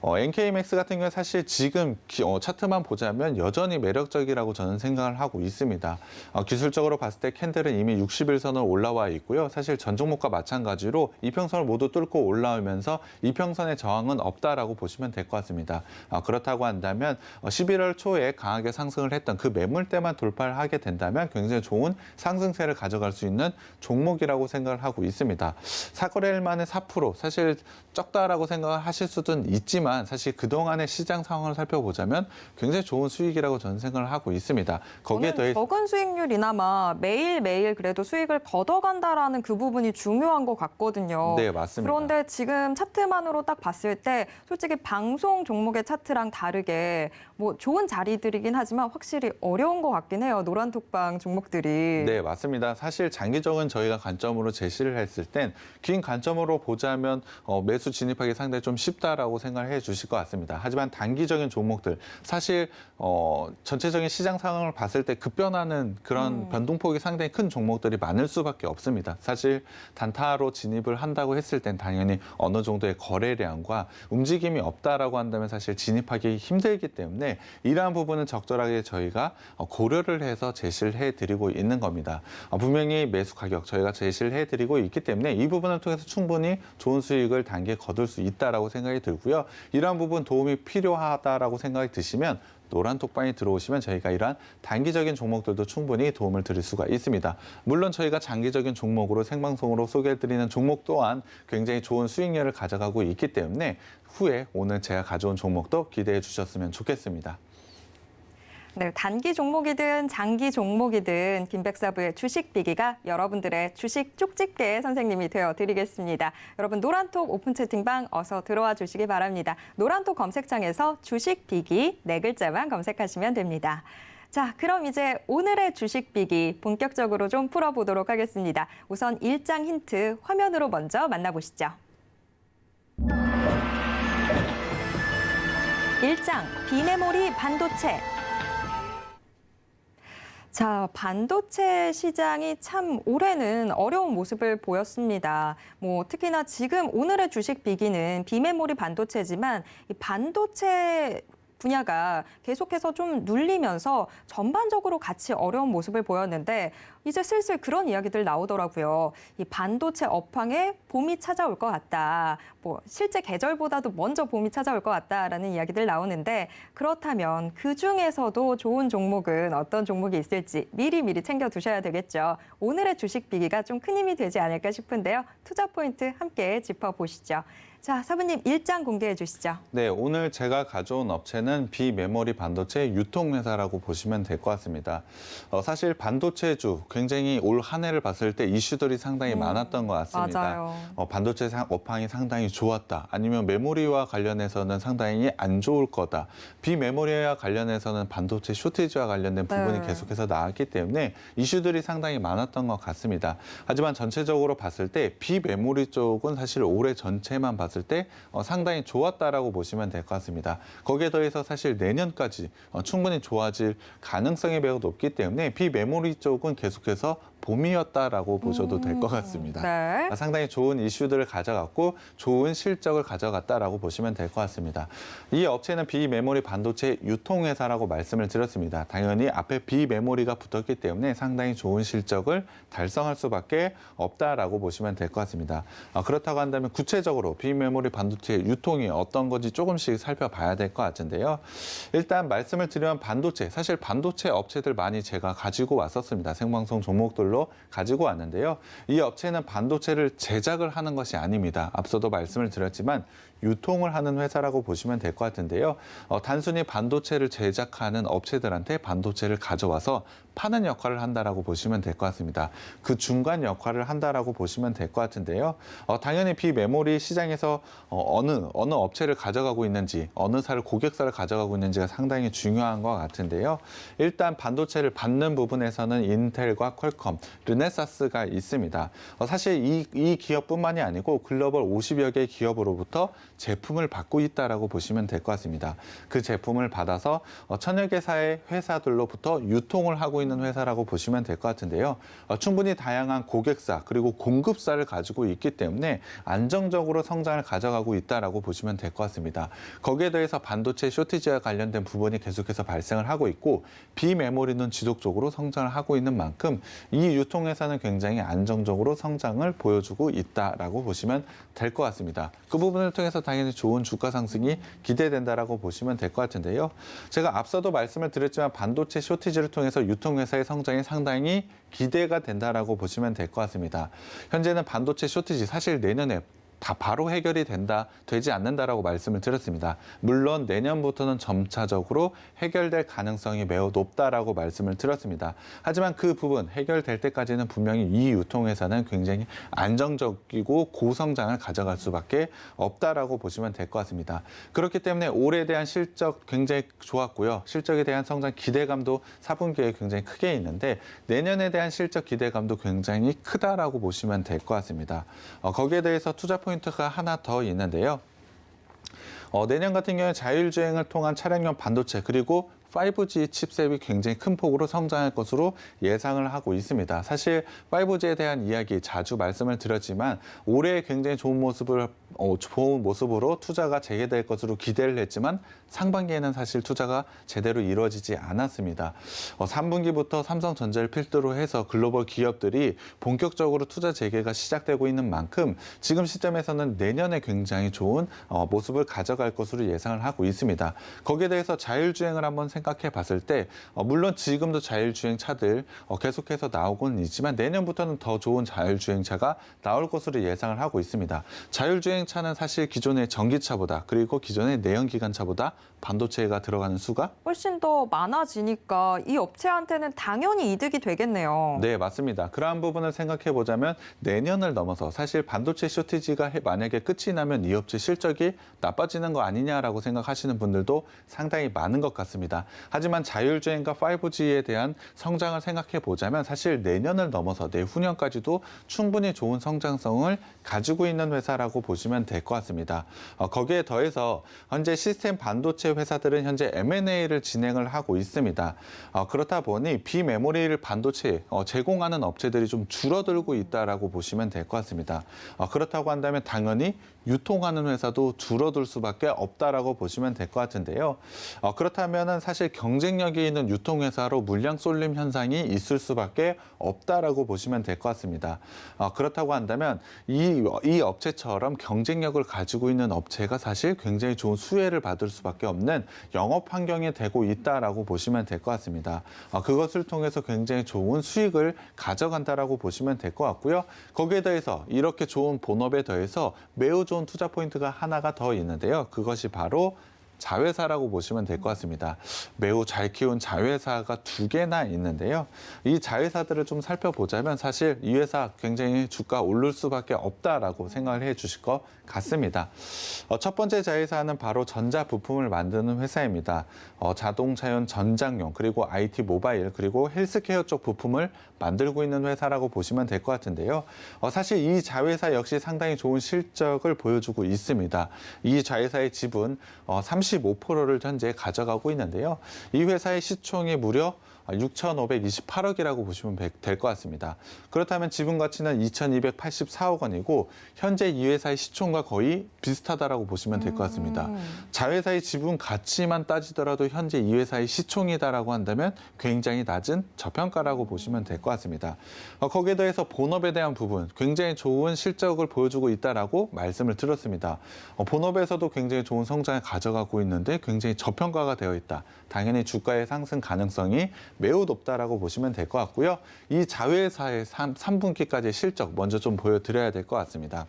NK맥스 같은 경우는 사실 지금 차트만 보자면 여전히 매력적이라고 저는 생각을 하고 있습니다. 기술적으로 봤을 때 캔들은 이미 61선을 올라와 있고요. 사실 전 종목과 마찬가지로 이평선을 모두 뚫고 올라오면서 이평선의 저항은 없다라고 보시면 될 것 같습니다. 그렇다고 한다면 11월 초에 강하게 상승을 했던 그 매물대만 돌파를 하게 된다면 굉장히 좋은 상승세를 가져갈 수 있는 종목이라고 생각을 하고 있습니다. 4거래일 만에 4% 사실 적다라고 생각을 하실 수도 있지만 사실 그동안의 시장 상황을 살펴보자면 굉장히 좋은 수익이라고 저는 생각을 하고 있습니다. 거기에 더해 적은 수익률이나마 매일매일 그래도 수익을 걷어간다라는 그 부분이 중요한 것 같거든요. 네, 맞습니다. 그런데 지금 차트만으로 딱 봤을 때 솔직히 방송 종목의 차트랑 다르게 뭐 좋은 자리들이긴 하지만 확실히 어려운 것 같긴 해요. 노란톡방 종목들이. 네, 맞습니다. 사실 장기적인 저희가 관점으로 제시를 했을 땐 긴 관점으로 보자면 매수 진입하기 상당히 좀 쉽다라고 생각을 해 주실 것 같습니다. 하지만 단기적인 종목들 사실 전체적인 시장 상황을 봤을 때 급변하는 그런 변동폭이 상당히 큰 종목들이 많을 수밖에 없습니다. 사실 단타로 진입을 한다고 했을 땐 당연히 어느 정도의 거래량과 움직임이 없다라고 한다면 사실 진입하기 힘들기 때문에 이러한 부분은 적절하게 저희가 고려를 해서 제시를 해드리고 있는 겁니다. 분명히 매수 가격 저희가 제시를 해드리고 있기 때문에 이 부분을 통해서 충분히 좋은 수익을 단기에 거둘 수 있다라고 생각이 들고요. 이러한 부분 도움이 필요하다라고 생각이 드시면 노란톡방에 들어오시면 저희가 이러한 단기적인 종목들도 충분히 도움을 드릴 수가 있습니다. 물론 저희가 장기적인 종목으로 생방송으로 소개해드리는 종목 또한 굉장히 좋은 수익률을 가져가고 있기 때문에 후에 오늘 제가 가져온 종목도 기대해 주셨으면 좋겠습니다. 네, 단기 종목이든 장기 종목이든 김백사부의 주식 비기가 여러분들의 주식 쪽집게 선생님이 되어드리겠습니다. 여러분 노란톡 오픈 채팅방 어서 들어와 주시기 바랍니다. 노란톡 검색창에서 주식 비기 네 글자만 검색하시면 됩니다. 자, 그럼 이제 오늘의 주식 비기 본격적으로 좀 풀어보도록 하겠습니다. 우선 일장 힌트 화면으로 먼저 만나보시죠. 1장 비메모리 반도체. 자, 반도체 시장이 참 올해는 어려운 모습을 보였습니다. 특히나 지금 오늘의 주식 비기는 비메모리 반도체지만 이 반도체 분야가 계속해서 좀 눌리면서 전반적으로 같이 어려운 모습을 보였는데 이제 슬슬 그런 이야기들 나오더라고요. 이 반도체 업황에 봄이 찾아올 것 같다. 실제 계절보다도 먼저 봄이 찾아올 것 같다라는 이야기들 나오는데 그렇다면 그중에서도 좋은 종목은 어떤 종목이 있을지 미리미리 챙겨두셔야 되겠죠. 오늘의 주식 비기가 좀 큰 힘이 되지 않을까 싶은데요. 투자 포인트 함께 짚어보시죠. 자, 사부님 일장 공개해 주시죠. 네, 오늘 제가 가져온 업체는 비메모리 반도체 유통회사라고 보시면 될 것 같습니다. 사실 반도체주 굉장히 올 한 해를 봤을 때 이슈들이 상당히 많았던 것 같습니다. 맞아요. 반도체 업황이 상당히 좋았다. 아니면 메모리와 관련해서는 상당히 안 좋을 거다. 비메모리와 관련해서는 반도체 쇼티지와 관련된 부분이 네. 계속해서 나왔기 때문에 이슈들이 상당히 많았던 것 같습니다. 하지만 전체적으로 봤을 때 비메모리 쪽은 사실 올해 전체만 봤을 때 상당히 좋았다라고 보시면 될 것 같습니다. 거기에 더해서 사실 내년까지 충분히 좋아질 가능성이 매우 높기 때문에 비메모리 쪽은 계속해서 봄이었다라고 보셔도 될 것 같습니다. 네. 상당히 좋은 이슈들을 가져갔고 좋은 실적을 가져갔다라고 보시면 될 것 같습니다. 이 업체는 비메모리 반도체 유통회사라고 말씀을 드렸습니다. 당연히 앞에 비메모리가 붙었기 때문에 상당히 좋은 실적을 달성할 수밖에 없다라고 보시면 될 것 같습니다. 그렇다고 한다면 구체적으로 비메모리 반도체 유통이 어떤 건지 조금씩 살펴봐야 될 것 같은데요. 일단 말씀을 드리면 반도체, 사실 반도체 업체들 많이 제가 가지고 왔었습니다. 생방송 종목들로 가지고 왔는데요. 이 업체는 반도체를 제작을 하는 것이 아닙니다. 앞서도 말씀을 드렸지만 유통을 하는 회사라고 보시면 될 것 같은데요. 단순히 반도체를 제작하는 업체들한테 반도체를 가져와서 파는 역할을 한다라고 보시면 될 것 같습니다. 그 중간 역할을 한다라고 보시면 될 것 같은데요. 당연히 비메모리 시장에서 어느 업체를 가져가고 있는지, 어느 사를 고객사를 가져가고 있는지가 상당히 중요한 것 같은데요. 일단 반도체를 받는 부분에서는 인텔과 퀄컴, 르네사스가 있습니다. 사실 이 기업뿐만이 아니고 글로벌 50여 개 기업으로부터 제품을 받고 있다라고 보시면 될 것 같습니다. 그 제품을 받아서 천여 개사의 회사들로부터 유통을 하고 있는 회사라고 보시면 될 것 같은데요. 충분히 다양한 고객사 그리고 공급사를 가지고 있기 때문에 안정적으로 성장을 가져가고 있다라고 보시면 될 것 같습니다. 거기에 더해서 반도체 쇼티지와 관련된 부분이 계속해서 발생을 하고 있고 비메모리는 지속적으로 성장을 하고 있는 만큼 이 유통회사는 굉장히 안정적으로 성장을 보여주고 있다라고 보시면 될 것 같습니다. 그 부분을 통해서 당연히 좋은 주가 상승이 기대된다라고 보시면 될 것 같은데요. 제가 앞서도 말씀을 드렸지만 반도체 쇼티지를 통해서 유통회사의 성장이 상당히 기대가 된다라고 보시면 될 것 같습니다. 현재는 반도체 쇼티지 사실 내년에 다 바로 해결이 되지 않는다라고 말씀을 드렸습니다. 물론 내년부터는 점차적으로 해결될 가능성이 매우 높다라고 말씀을 드렸습니다. 하지만 그 부분 해결될 때까지는 분명히 이 유통회사는 굉장히 안정적이고 고성장을 가져갈 수밖에 없다라고 보시면 될 것 같습니다. 그렇기 때문에 올해에 대한 실적 굉장히 좋았고요. 실적에 대한 성장 기대감도 4분기에 굉장히 크게 있는데 내년에 대한 실적 기대감도 굉장히 크다라고 보시면 될 것 같습니다. 거기에 대해서 투자 포인트가 하나 더 있는데요. 내년 같은 경우에 자율주행을 통한 차량용 반도체 그리고 5G 칩셋이 굉장히 큰 폭으로 성장할 것으로 예상을 하고 있습니다. 사실 5G에 대한 이야기 자주 말씀을 드렸지만 올해 굉장히 좋은 모습으로 투자가 재개될 것으로 기대를 했지만 상반기에는 사실 투자가 제대로 이루어지지 않았습니다. 3분기부터 삼성전자를 필두로 해서 글로벌 기업들이 본격적으로 투자 재개가 시작되고 있는 만큼 지금 시점에서는 내년에 굉장히 좋은 모습을 가져갈 것으로 예상을 하고 있습니다. 거기에 대해서 자율주행을 한번 생각해 봤을 때 물론 지금도 자율주행 차들 계속해서 나오고는 있지만 내년부터는 더 좋은 자율주행차가 나올 것으로 예상을 하고 있습니다. 자율주행차는 사실 기존의 전기차보다 그리고 기존의 내연기관차보다 반도체가 들어가는 수가 훨씬 더 많아지니까 이 업체한테는 당연히 이득이 되겠네요. 네, 맞습니다. 그러한 부분을 생각해 보자면 내년을 넘어서 사실 반도체 쇼티지가 만약에 끝이 나면 이 업체 실적이 나빠지는 거 아니냐라고 생각하시는 분들도 상당히 많은 것 같습니다. 하지만 자율주행과 5G에 대한 성장을 생각해 보자면 사실 내년을 넘어서 내후년까지도 충분히 좋은 성장성을 가지고 있는 회사라고 보시면 될 것 같습니다. 거기에 더해서 현재 시스템 반도체 회사들은 현재 M&A를 진행을 하고 있습니다. 그렇다 보니 비메모리를 반도체 제공하는 업체들이 좀 줄어들고 있다라고 보시면 될 것 같습니다. 그렇다고 한다면 당연히 유통하는 회사도 줄어들 수밖에 없다라고 보시면 될 것 같은데요. 그렇다면은 사실 경쟁력이 있는 유통회사로 물량 쏠림 현상이 있을 수밖에 없다라고 보시면 될 것 같습니다. 그렇다고 한다면 이 업체처럼 경쟁력을 가지고 있는 업체가 사실 굉장히 좋은 수혜를 받을 수밖에 없는 없는 영업 환경이 되고 있다라고 보시면 될 것 같습니다. 그것을 통해서 굉장히 좋은 수익을 가져간다라고 보시면 될 것 같고요. 거기에 더해서 이렇게 좋은 본업에 더해서 매우 좋은 투자 포인트가 하나가 더 있는데요. 그것이 바로 자회사라고 보시면 될 것 같습니다. 매우 잘 키운 자회사가 2개나 있는데요. 이 자회사들을 좀 살펴보자면 사실 이 회사 굉장히 주가 오를 수밖에 없다라고 생각을 해 주실 것 같습니다. 첫 번째 자회사는 바로 전자부품을 만드는 회사입니다. 자동차용 전장용, 그리고 IT 모바일, 그리고 헬스케어 쪽 부품을 만들고 있는 회사라고 보시면 될 것 같은데요. 사실 이 자회사 역시 상당히 좋은 실적을 보여주고 있습니다. 이 자회사의 지분 35%를 현재 가져가고 있는데요. 이 회사의 시총이 무려 6,528억이라고 보시면 될 것 같습니다. 그렇다면 지분 가치는 2,284억 원이고 현재 이 회사의 시총과 거의 비슷하다라고 보시면 될 것 같습니다. 자회사의 지분 가치만 따지더라도 현재 이 회사의 시총이다라고 한다면 굉장히 낮은 저평가라고 보시면 될 것 같습니다. 거기에 더해서 본업에 대한 부분 굉장히 좋은 실적을 보여주고 있다라고 말씀을 드렸습니다. 본업에서도 굉장히 좋은 성장을 가져가고 있는데 굉장히 저평가가 되어 있다. 당연히 주가의 상승 가능성이 매우 높다라고 보시면 될 것 같고요. 이 자회사의 3분기까지의 실적 먼저 좀 보여드려야 될 것 같습니다.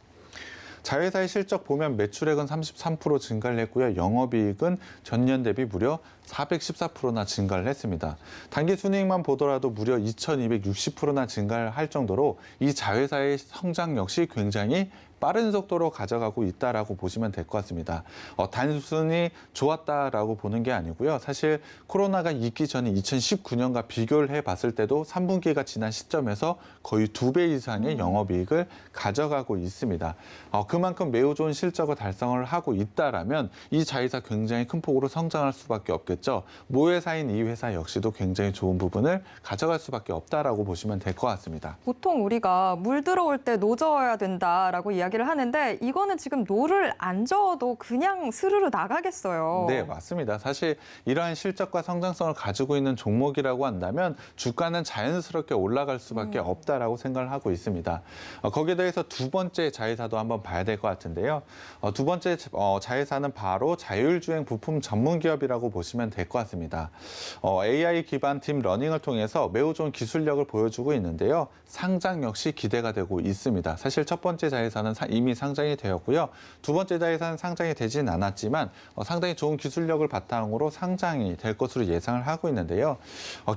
자회사의 실적 보면 매출액은 33% 증가를 했고요. 영업이익은 전년 대비 무려 414%나 증가를 했습니다. 단기순이익만 보더라도 무려 2,260%나 증가를 할 정도로 이 자회사의 성장 역시 굉장히 빠른 속도로 가져가고 있다라고 보시면 될 것 같습니다. 단순히 좋았다라고 보는 게 아니고요. 사실 코로나가 있기 전에 2019년과 비교를 해봤을 때도 3분기가 지난 시점에서 거의 2배 이상의 영업이익을 가져가고 있습니다. 그만큼 매우 좋은 실적을 달성을 하고 있다라면 이 자회사 굉장히 큰 폭으로 성장할 수밖에 없겠죠. 모회사인 이 회사 역시도 굉장히 좋은 부분을 가져갈 수밖에 없다라고 보시면 될 것 같습니다. 보통 우리가 물 들어올 때 노 저어야 된다라고 이야기를 하는데 이거는 지금 노를 안 저어도 그냥 스르르 나가겠어요. 네, 맞습니다. 사실 이러한 실적과 성장성을 가지고 있는 종목이라고 한다면 주가는 자연스럽게 올라갈 수밖에 없다라고 생각을 하고 있습니다. 거기에 대해서 두 번째 자회사도 한번 봐야 될 것 같은데요. 두 번째 자회사는 바로 자율주행 부품 전문 기업이라고 보시면 될 것 같습니다. AI 기반 딥 러닝을 통해서 매우 좋은 기술력을 보여주고 있는데요. 상장 역시 기대가 되고 있습니다. 사실 첫 번째 자회사는 이미 상장이 되었고요. 두 번째 자회사는 상장이 되진 않았지만 상당히 좋은 기술력을 바탕으로 상장이 될 것으로 예상을 하고 있는데요.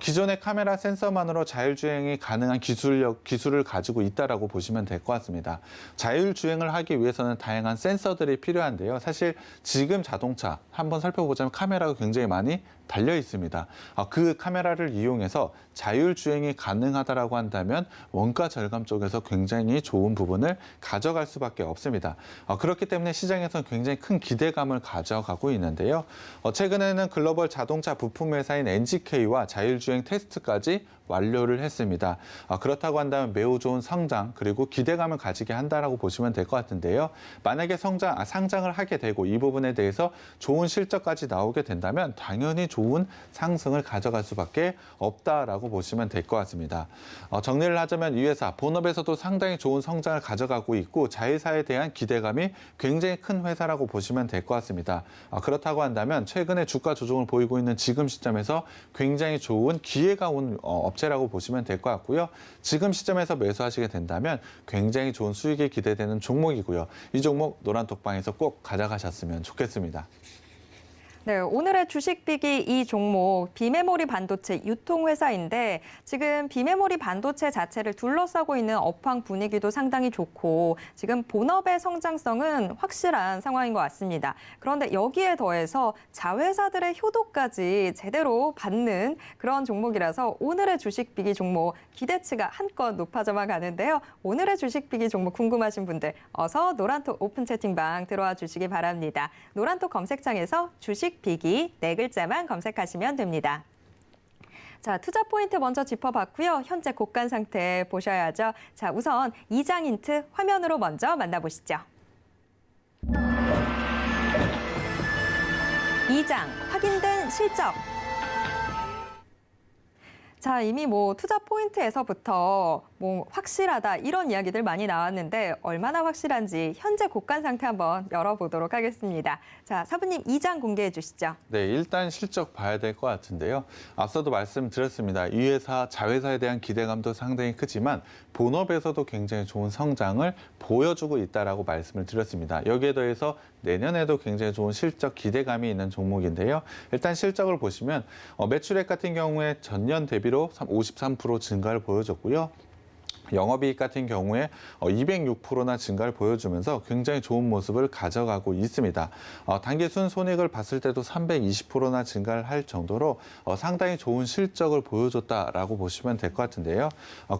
기존의 카메라 센서만으로 자율주행이 가능한 기술을 가지고 있다라고 보시면 될 것 같습니다. 자율주행을 하기 위해서는 다양한 센서들이 필요한데요. 사실 지금 자동차 한번 살펴보자면 카메라가 굉장히 많이 달려 있습니다. 그 카메라를 이용해서 자율주행이 가능하다라고 한다면 원가 절감 쪽에서 굉장히 좋은 부분을 가져갈 수밖에 없습니다. 그렇기 때문에 시장에서는 굉장히 큰 기대감을 가져가고 있는데요. 최근에는 글로벌 자동차 부품 회사인 NGK와 자율주행 테스트까지 완료를 했습니다. 그렇다고 한다면 매우 좋은 성장 그리고 기대감을 가지게 한다라고 보시면 될 것 같은데요. 만약에 상장을 하게 되고 이 부분에 대해서 좋은 실적까지 나오게 된다면 당연히 좋은 상승을 가져갈 수밖에 없다라고 보시면 될 것 같습니다. 정리를 하자면 이 회사 본업에서도 상당히 좋은 성장을 가져가고 있고 자회사에 대한 기대감이 굉장히 큰 회사라고 보시면 될 것 같습니다. 그렇다고 한다면 최근에 주가 조정을 보이고 있는 지금 시점에서 굉장히 좋은 기회가 온 업체라고 보시면 될 것 같고요. 지금 시점에서 매수하시게 된다면 굉장히 좋은 수익이 기대되는 종목이고요. 이 종목 노란톡방에서 꼭 가져가셨으면 좋겠습니다. 네, 오늘의 주식빅이 이 종목 비메모리 반도체 유통회사인데 지금 비메모리 반도체 자체를 둘러싸고 있는 업황 분위기도 상당히 좋고 지금 본업의 성장성은 확실한 상황인 것 같습니다. 그런데 여기에 더해서 자회사들의 효도까지 제대로 받는 그런 종목이라서 오늘의 주식빅이 종목 기대치가 한껏 높아져만 가는데요. 오늘의 주식빅이 종목 궁금하신 분들 어서 노란톡 오픈 채팅방 들어와 주시기 바랍니다. 노란톡 검색창에서 주식빅이 4글자만 검색하시면 됩니다. 자, 투자 포인트 먼저 짚어봤고요. 현재 곡간 상태 보셔야죠. 자, 우선 2장 힌트 화면으로 먼저 만나보시죠. 2장 확인된 실적. 자, 이미 뭐 투자 포인트에서부터 뭐 확실하다 이런 이야기들 많이 나왔는데 얼마나 확실한지 현재 곡간 상태 한번 열어보도록 하겠습니다. 자, 사부님 2장 공개해 주시죠. 네, 일단 실적 봐야 될 것 같은데요. 앞서도 말씀드렸습니다. 이 회사, 자회사에 대한 기대감도 상당히 크지만 본업에서도 굉장히 좋은 성장을 보여주고 있다라고 말씀을 드렸습니다. 여기에 더해서 내년에도 굉장히 좋은 실적 기대감이 있는 종목인데요. 일단 실적을 보시면 매출액 같은 경우에 전년 대비로 53% 증가를 보여줬고요. 영업이익 같은 경우에 206%나 증가를 보여주면서 굉장히 좋은 모습을 가져가고 있습니다. 단기 순손익을 봤을 때도 320%나 증가를 할 정도로 상당히 좋은 실적을 보여줬다라고 보시면 될 것 같은데요.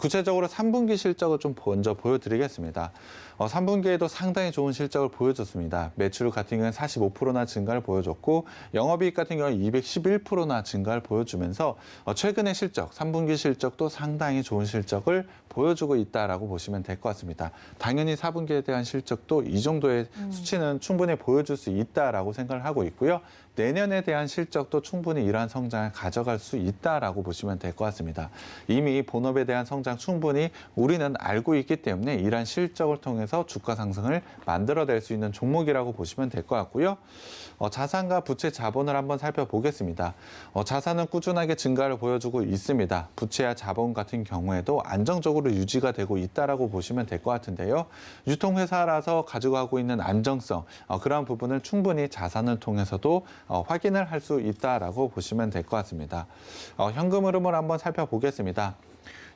구체적으로 3분기 실적을 좀 먼저 보여드리겠습니다. 3분기에도 상당히 좋은 실적을 보여줬습니다. 매출 같은 경우는 45%나 증가를 보여줬고 영업이익 같은 경우는 211%나 증가를 보여주면서 최근의 실적, 3분기 실적도 상당히 좋은 실적을 보여주고 있다라고 보시면 될 것 같습니다. 당연히 4분기에 대한 실적도 이 정도의 수치는 충분히 보여줄 수 있다라고 생각을 하고 있고요. 내년에 대한 실적도 충분히 이러한 성장을 가져갈 수 있다라고 보시면 될 것 같습니다. 이미 본업에 대한 성장 충분히 우리는 알고 있기 때문에 이러한 실적을 통해서 주가 상승을 만들어낼 수 있는 종목이라고 보시면 될 것 같고요. 자산과 부채 자본을 한번 살펴보겠습니다. 자산은 꾸준하게 증가를 보여주고 있습니다. 부채와 자본 같은 경우에도 안정적으로 유지가 되고 있다라고 보시면 될 것 같은데요. 유통회사라서 가져가고 있는 안정성, 그러한 부분을 충분히 자산을 통해서도 확인을 할 수 있다라고 보시면 될 것 같습니다. 현금 흐름을 한번 살펴보겠습니다.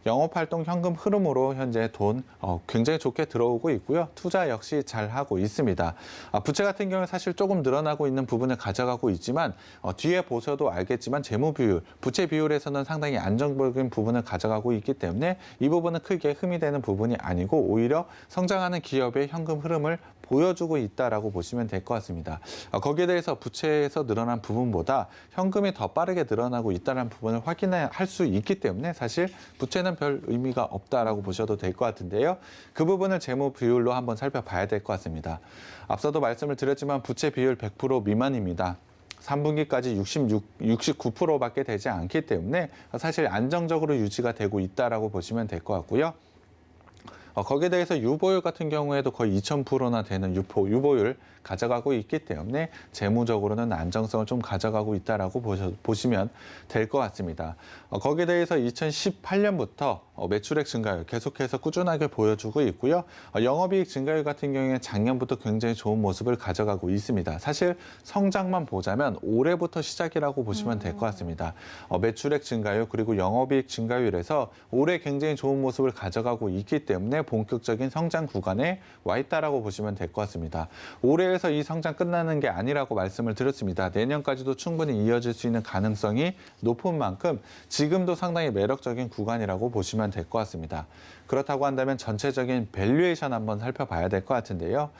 영업활동 현금 흐름으로 현재 돈 굉장히 좋게 들어오고 있고요. 투자 역시 잘 하고 있습니다. 부채 같은 경우는 사실 조금 늘어나고 있는 부분을 가져가고 있지만 뒤에 보셔도 알겠지만 재무 비율, 부채 비율에서는 상당히 안정적인 부분을 가져가고 있기 때문에 이 부분은 크게 흠이 되는 부분이 아니고 오히려 성장하는 기업의 현금 흐름을 보여주고 있다라고 보시면 될 것 같습니다. 거기에 대해서 부채에서 늘어난 부분보다 현금이 더 빠르게 늘어나고 있다는 부분을 확인할 수 있기 때문에 사실 부채는 별 의미가 없다라고 보셔도 될 것 같은데요. 그 부분을 재무 비율로 한번 살펴봐야 될 것 같습니다. 앞서도 말씀을 드렸지만 부채 비율 100% 미만입니다. 3분기까지 69%밖에 되지 않기 때문에 사실 안정적으로 유지가 되고 있다라고 보시면 될 것 같고요. 거기에 대해서 유보율 같은 경우에도 거의 2000%나 되는 유보율 가져가고 있기 때문에 재무적으로는 안정성을 좀 가져가고 있다라고 보시면 될 것 같습니다. 거기에 대해서 2018년부터 매출액 증가율 계속해서 꾸준하게 보여주고 있고요. 영업이익 증가율 같은 경우에 작년부터 굉장히 좋은 모습을 가져가고 있습니다. 사실 성장만 보자면 올해부터 시작이라고 보시면 될 것 같습니다. 매출액 증가율 그리고 영업이익 증가율에서 올해 굉장히 좋은 모습을 가져가고 있기 때문에 본격적인 성장 구간에 와 있다라고 보시면 될 것 같습니다. 올해에서 이 성장 끝나는 게 아니라고 말씀을 드렸습니다. 내년까지도 충분히 이어질 수 있는 가능성이 높은 만큼 지금도 상당히 매력적인 구간이라고 보시면 될 것 같습니다. 그렇다고 한다면 전체적인 밸류에이션 한번 살펴봐야 될 것 같은데요.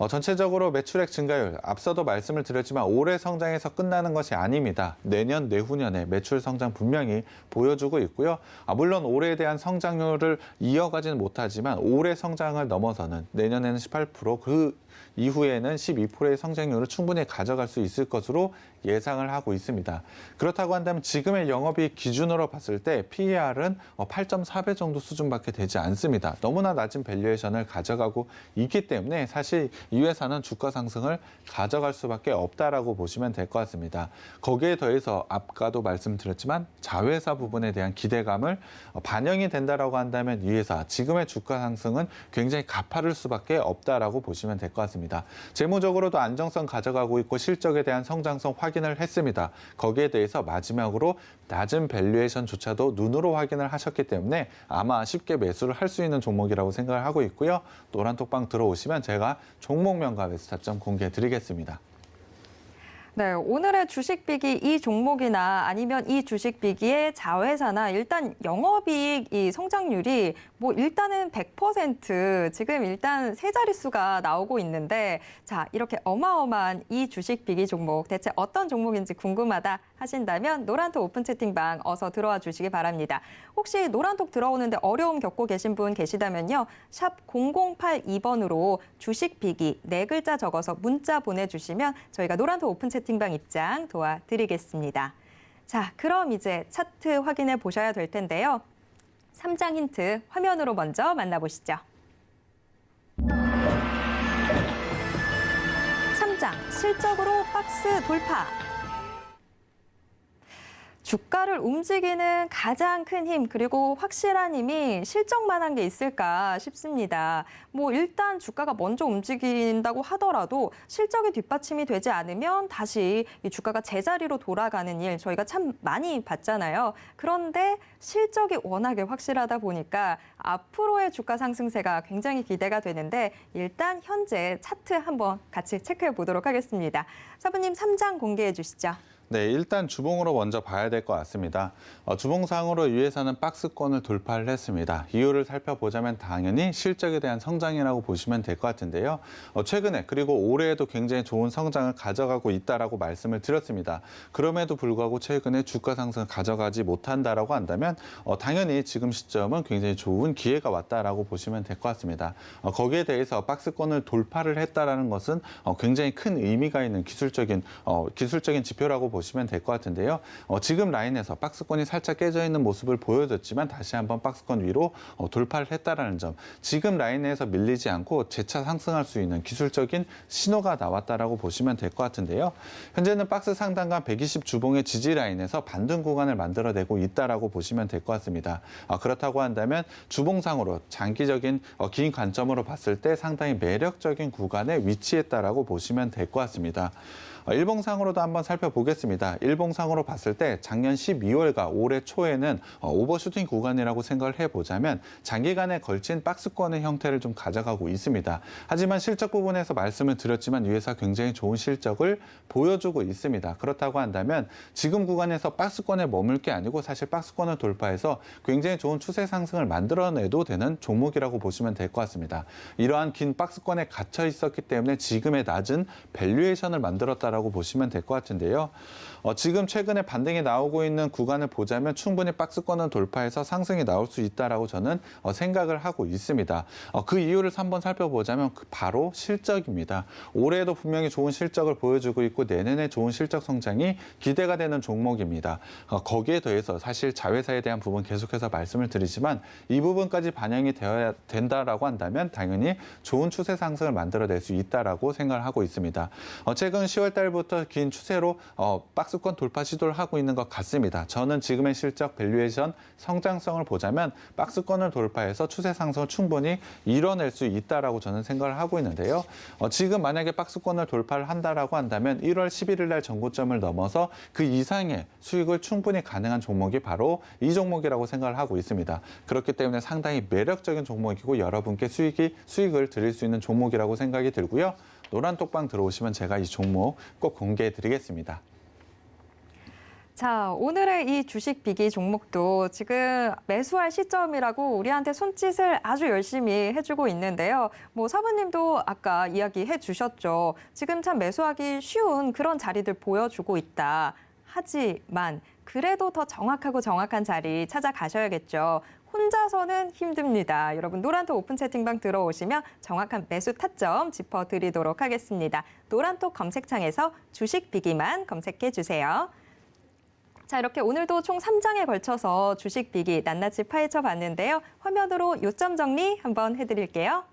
전체적으로 매출액 증가율, 앞서도 말씀을 드렸지만 올해 성장에서 끝나는 것이 아닙니다. 내년, 내후년에 매출 성장 분명히 보여주고 있고요. 물론 올해에 대한 성장률을 이어가지는 못하지만 올해 성장을 넘어서는 내년에는 18%, 그 이후에는 12%의 성장률을 충분히 가져갈 수 있을 것으로 예상을 하고 있습니다. 그렇다고 한다면 지금의 영업이익 기준으로 봤을 때 PER은 8.4배 정도 수준밖에 되지 않습니다. 너무나 낮은 밸류에이션을 가져가고 있기 때문에 사실 이 회사는 주가 상승을 가져갈 수밖에 없다라고 보시면 될 것 같습니다. 거기에 더해서 아까도 말씀드렸지만 자회사 부분에 대한 기대감을 반영이 된다라고 한다면 이 회사 지금의 주가 상승은 굉장히 가파를 수밖에 없다라고 보시면 될 것 같습니다. 재무적으로도 안정성 가져가고 있고 실적에 대한 성장성 확인을 했습니다. 거기에 대해서 마지막으로 낮은 밸류에이션조차도 눈으로 확인을 하셨기 때문에 아마 쉽게 매수를 할 수 있는 종목이라고 생각을 하고 있고요. 노란톡방 들어오시면 제가 종목명과 매수 타점 공개해 드리겠습니다. 네, 오늘의 주식비기 이 종목이나 아니면 이 주식비기의 자회사나 일단 영업이익 이 성장률이 뭐 일단은 100% 지금 일단 세 자릿수가 나오고 있는데 자, 이렇게 어마어마한 이 주식비기 종목 대체 어떤 종목인지 궁금하다 하신다면 노란톡 오픈 채팅방 어서 들어와 주시기 바랍니다. 혹시 노란톡 들어오는데 어려움 겪고 계신 분 계시다면요. 샵 0082번으로 주식비기 4글자 적어서 문자 보내주시면 저희가 노란톡 오픈 채팅방 입장 도와드리겠습니다. 자, 그럼 이제 차트 확인해 보셔야 될 텐데요. 3장 힌트 화면으로 먼저 만나보시죠. 3장 실적으로 박스 돌파. 주가를 움직이는 가장 큰 힘 그리고 확실한 힘이 실적만한 게 있을까 싶습니다. 일단 주가가 먼저 움직인다고 하더라도 실적이 뒷받침이 되지 않으면 다시 이 주가가 제자리로 돌아가는 일 저희가 참 많이 봤잖아요. 그런데 실적이 워낙에 확실하다 보니까 앞으로의 주가 상승세가 굉장히 기대가 되는데 일단 현재 차트 한번 같이 체크해 보도록 하겠습니다. 사부님 3장 공개해 주시죠. 네, 일단 주봉으로 먼저 봐야 될 것 같습니다. 주봉상으로 위에서는 박스권을 돌파를 했습니다. 이유를 살펴보자면 당연히 실적에 대한 성장이라고 보시면 될 것 같은데요. 최근에 그리고 올해에도 굉장히 좋은 성장을 가져가고 있다라고 말씀을 드렸습니다. 그럼에도 불구하고 최근에 주가 상승을 가져가지 못한다라고 한다면 당연히 지금 시점은 굉장히 좋은 기회가 왔다라고 보시면 될 것 같습니다. 거기에 대해서 박스권을 돌파를 했다라는 것은 굉장히 큰 의미가 있는 기술적인 지표라고 보시면 될 것 같은데요. 지금 라인에서 박스권이 살짝 깨져 있는 모습을 보여줬지만 다시 한번 박스권 위로 돌파를 했다라는 점. 지금 라인에서 밀리지 않고 재차 상승할 수 있는 기술적인 신호가 나왔다라고 보시면 될 것 같은데요. 현재는 박스 상단과 120 주봉의 지지 라인에서 반등 구간을 만들어내고 있다라고 보시면 될 것 같습니다. 그렇다고 한다면 주봉상으로 장기적인 긴 관점으로 봤을 때 상당히 매력적인 구간에 위치했다라고 보시면 될 것 같습니다. 일봉상으로도 한번 살펴보겠습니다. 일봉상으로 봤을 때 작년 12월과 올해 초에는 오버슈팅 구간이라고 생각을 해보자면 장기간에 걸친 박스권의 형태를 좀 가져가고 있습니다. 하지만 실적 부분에서 말씀을 드렸지만 이 회사 굉장히 좋은 실적을 보여주고 있습니다. 그렇다고 한다면 지금 구간에서 박스권에 머물 게 아니고 사실 박스권을 돌파해서 굉장히 좋은 추세 상승을 만들어내도 되는 종목이라고 보시면 될 것 같습니다. 이러한 긴 박스권에 갇혀 있었기 때문에 지금의 낮은 밸류에이션을 만들었다 라고 보시면 될 것 같은데요. 지금 최근에 반등이 나오고 있는 구간을 보자면 충분히 박스권을 돌파해서 상승이 나올 수 있다라고 저는 생각을 하고 있습니다. 그 이유를 한번 살펴보자면 바로 실적입니다. 올해에도 분명히 좋은 실적을 보여주고 있고 내년에 좋은 실적 성장이 기대가 되는 종목입니다. 거기에 더해서 사실 자회사에 대한 부분 계속해서 말씀을 드리지만 이 부분까지 반영이 되어야 된다라고 한다면 당연히 좋은 추세 상승을 만들어낼 수 있다라고 생각을 하고 있습니다. 최근 10월 달부터 긴 추세로 박스권 돌파 시도를 하고 있는 것 같습니다. 저는 지금의 실적, 밸류에이션, 성장성을 보자면 박스권을 돌파해서 추세 상승을 충분히 이뤄낼 수 있다라고 저는 생각을 하고 있는데요. 지금 만약에 박스권을 돌파를 한다라고 한다면 1월 11일 날 전고점을 넘어서 그 이상의 수익을 충분히 가능한 종목이 바로 이 종목이라고 생각을 하고 있습니다. 그렇기 때문에 상당히 매력적인 종목이고 여러분께 수익을 드릴 수 있는 종목이라고 생각이 들고요. 노란 톡방 들어오시면 제가 이 종목 꼭 공개해 드리겠습니다. 자, 오늘의 이 주식 비기 종목도 지금 매수할 시점이라고 우리한테 손짓을 아주 열심히 해주고 있는데요. 사부님도 아까 이야기해 주셨죠. 지금 참 매수하기 쉬운 그런 자리들 보여주고 있다. 하지만 그래도 더 정확하고 정확한 자리 찾아가셔야겠죠. 혼자서는 힘듭니다. 여러분 노란톡 오픈 채팅방 들어오시면 정확한 매수 타점 짚어드리도록 하겠습니다. 노란톡 검색창에서 주식 비기만 검색해 주세요. 자, 이렇게 오늘도 총 3장에 걸쳐서 주식 비기 낱낱이 파헤쳐 봤는데요. 화면으로 요점 정리 한번 해드릴게요.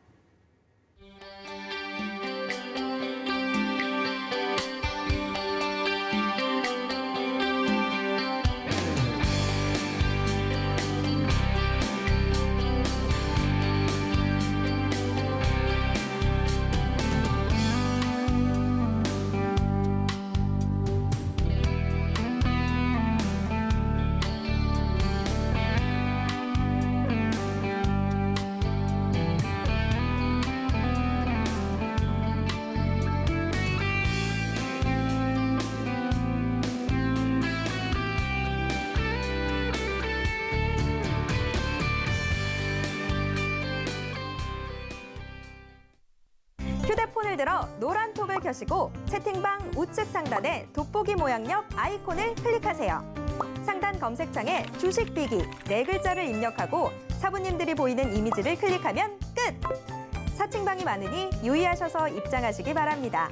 휴대폰을 들어 노란톡을 켜시고 채팅방 우측 상단에 돋보기 모양력 아이콘을 클릭하세요. 상단 검색창에 주식 비기 4글자를 입력하고 사부님들이 보이는 이미지를 클릭하면 끝! 사칭방이 많으니 유의하셔서 입장하시기 바랍니다.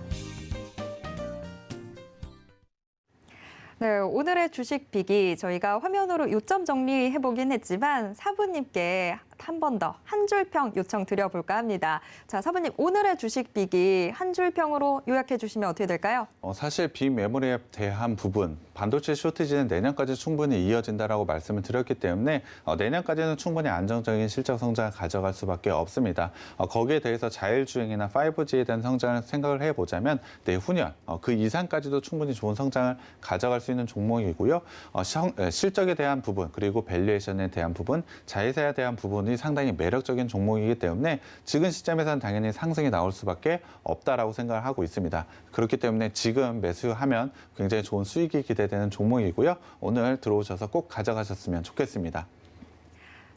네, 오늘의 주식 빅이 저희가 화면으로 요점 정리해보긴 했지만 사부님께 한 번 더 한 줄평 요청 드려볼까 합니다. 자, 사부님, 오늘의 주식 빅이 한 줄평으로 요약해 주시면 어떻게 될까요? 사실 빅메모리에 대한 부분, 반도체 쇼티지는 내년까지 충분히 이어진다라고 말씀을 드렸기 때문에 내년까지는 충분히 안정적인 실적 성장을 가져갈 수밖에 없습니다. 거기에 대해서 자율주행이나 5G에 대한 성장을 생각을 해보자면 내후년 그 이상까지도 충분히 좋은 성장을 가져갈 수 있는 종목이고요. 실적에 대한 부분, 그리고 밸류에이션에 대한 부분, 자회사에 대한 부분이 상당히 매력적인 종목이기 때문에 지금 시점에서는 당연히 상승이 나올 수밖에 없다라고 생각을 하고 있습니다. 그렇기 때문에 지금 매수하면 굉장히 좋은 수익이 기대되는 종목이고요. 오늘 들어오셔서 꼭 가져가셨으면 좋겠습니다.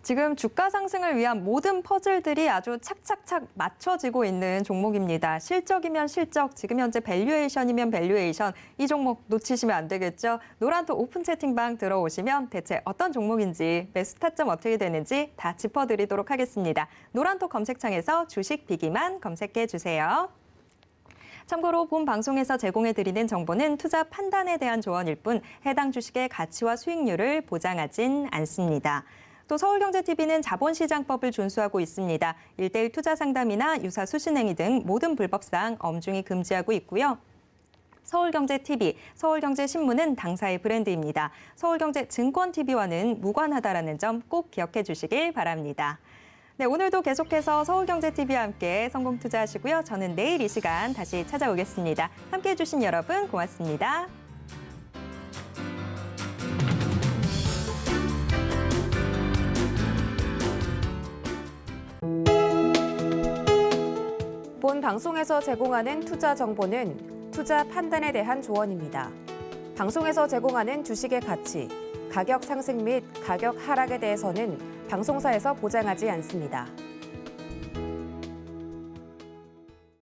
지금 주가 상승을 위한 모든 퍼즐들이 아주 착착착 맞춰지고 있는 종목입니다. 실적이면 실적, 지금 현재 밸류에이션이면 밸류에이션, 이 종목 놓치시면 안 되겠죠. 노란톡 오픈 채팅방 들어오시면 대체 어떤 종목인지, 매수 타점 어떻게 되는지 다 짚어드리도록 하겠습니다. 노란톡 검색창에서 주식 비기만 검색해 주세요. 참고로 본 방송에서 제공해드리는 정보는 투자 판단에 대한 조언일 뿐 해당 주식의 가치와 수익률을 보장하진 않습니다. 또 서울경제TV는 자본시장법을 준수하고 있습니다. 1:1 투자 상담이나 유사 수신행위 등 모든 불법사항 엄중히 금지하고 있고요. 서울경제TV, 서울경제신문은 당사의 브랜드입니다. 서울경제증권TV와는 무관하다라는 점 꼭 기억해 주시길 바랍니다. 네, 오늘도 계속해서 서울경제TV와 함께 성공 투자하시고요. 저는 내일 이 시간 다시 찾아오겠습니다. 함께해 주신 여러분 고맙습니다. 본 방송에서 제공하는 투자 정보는 투자 판단에 대한 조언입니다. 방송에서 제공하는 주식의 가치, 가격 상승 및 가격 하락에 대해서는 방송사에서 보장하지 않습니다.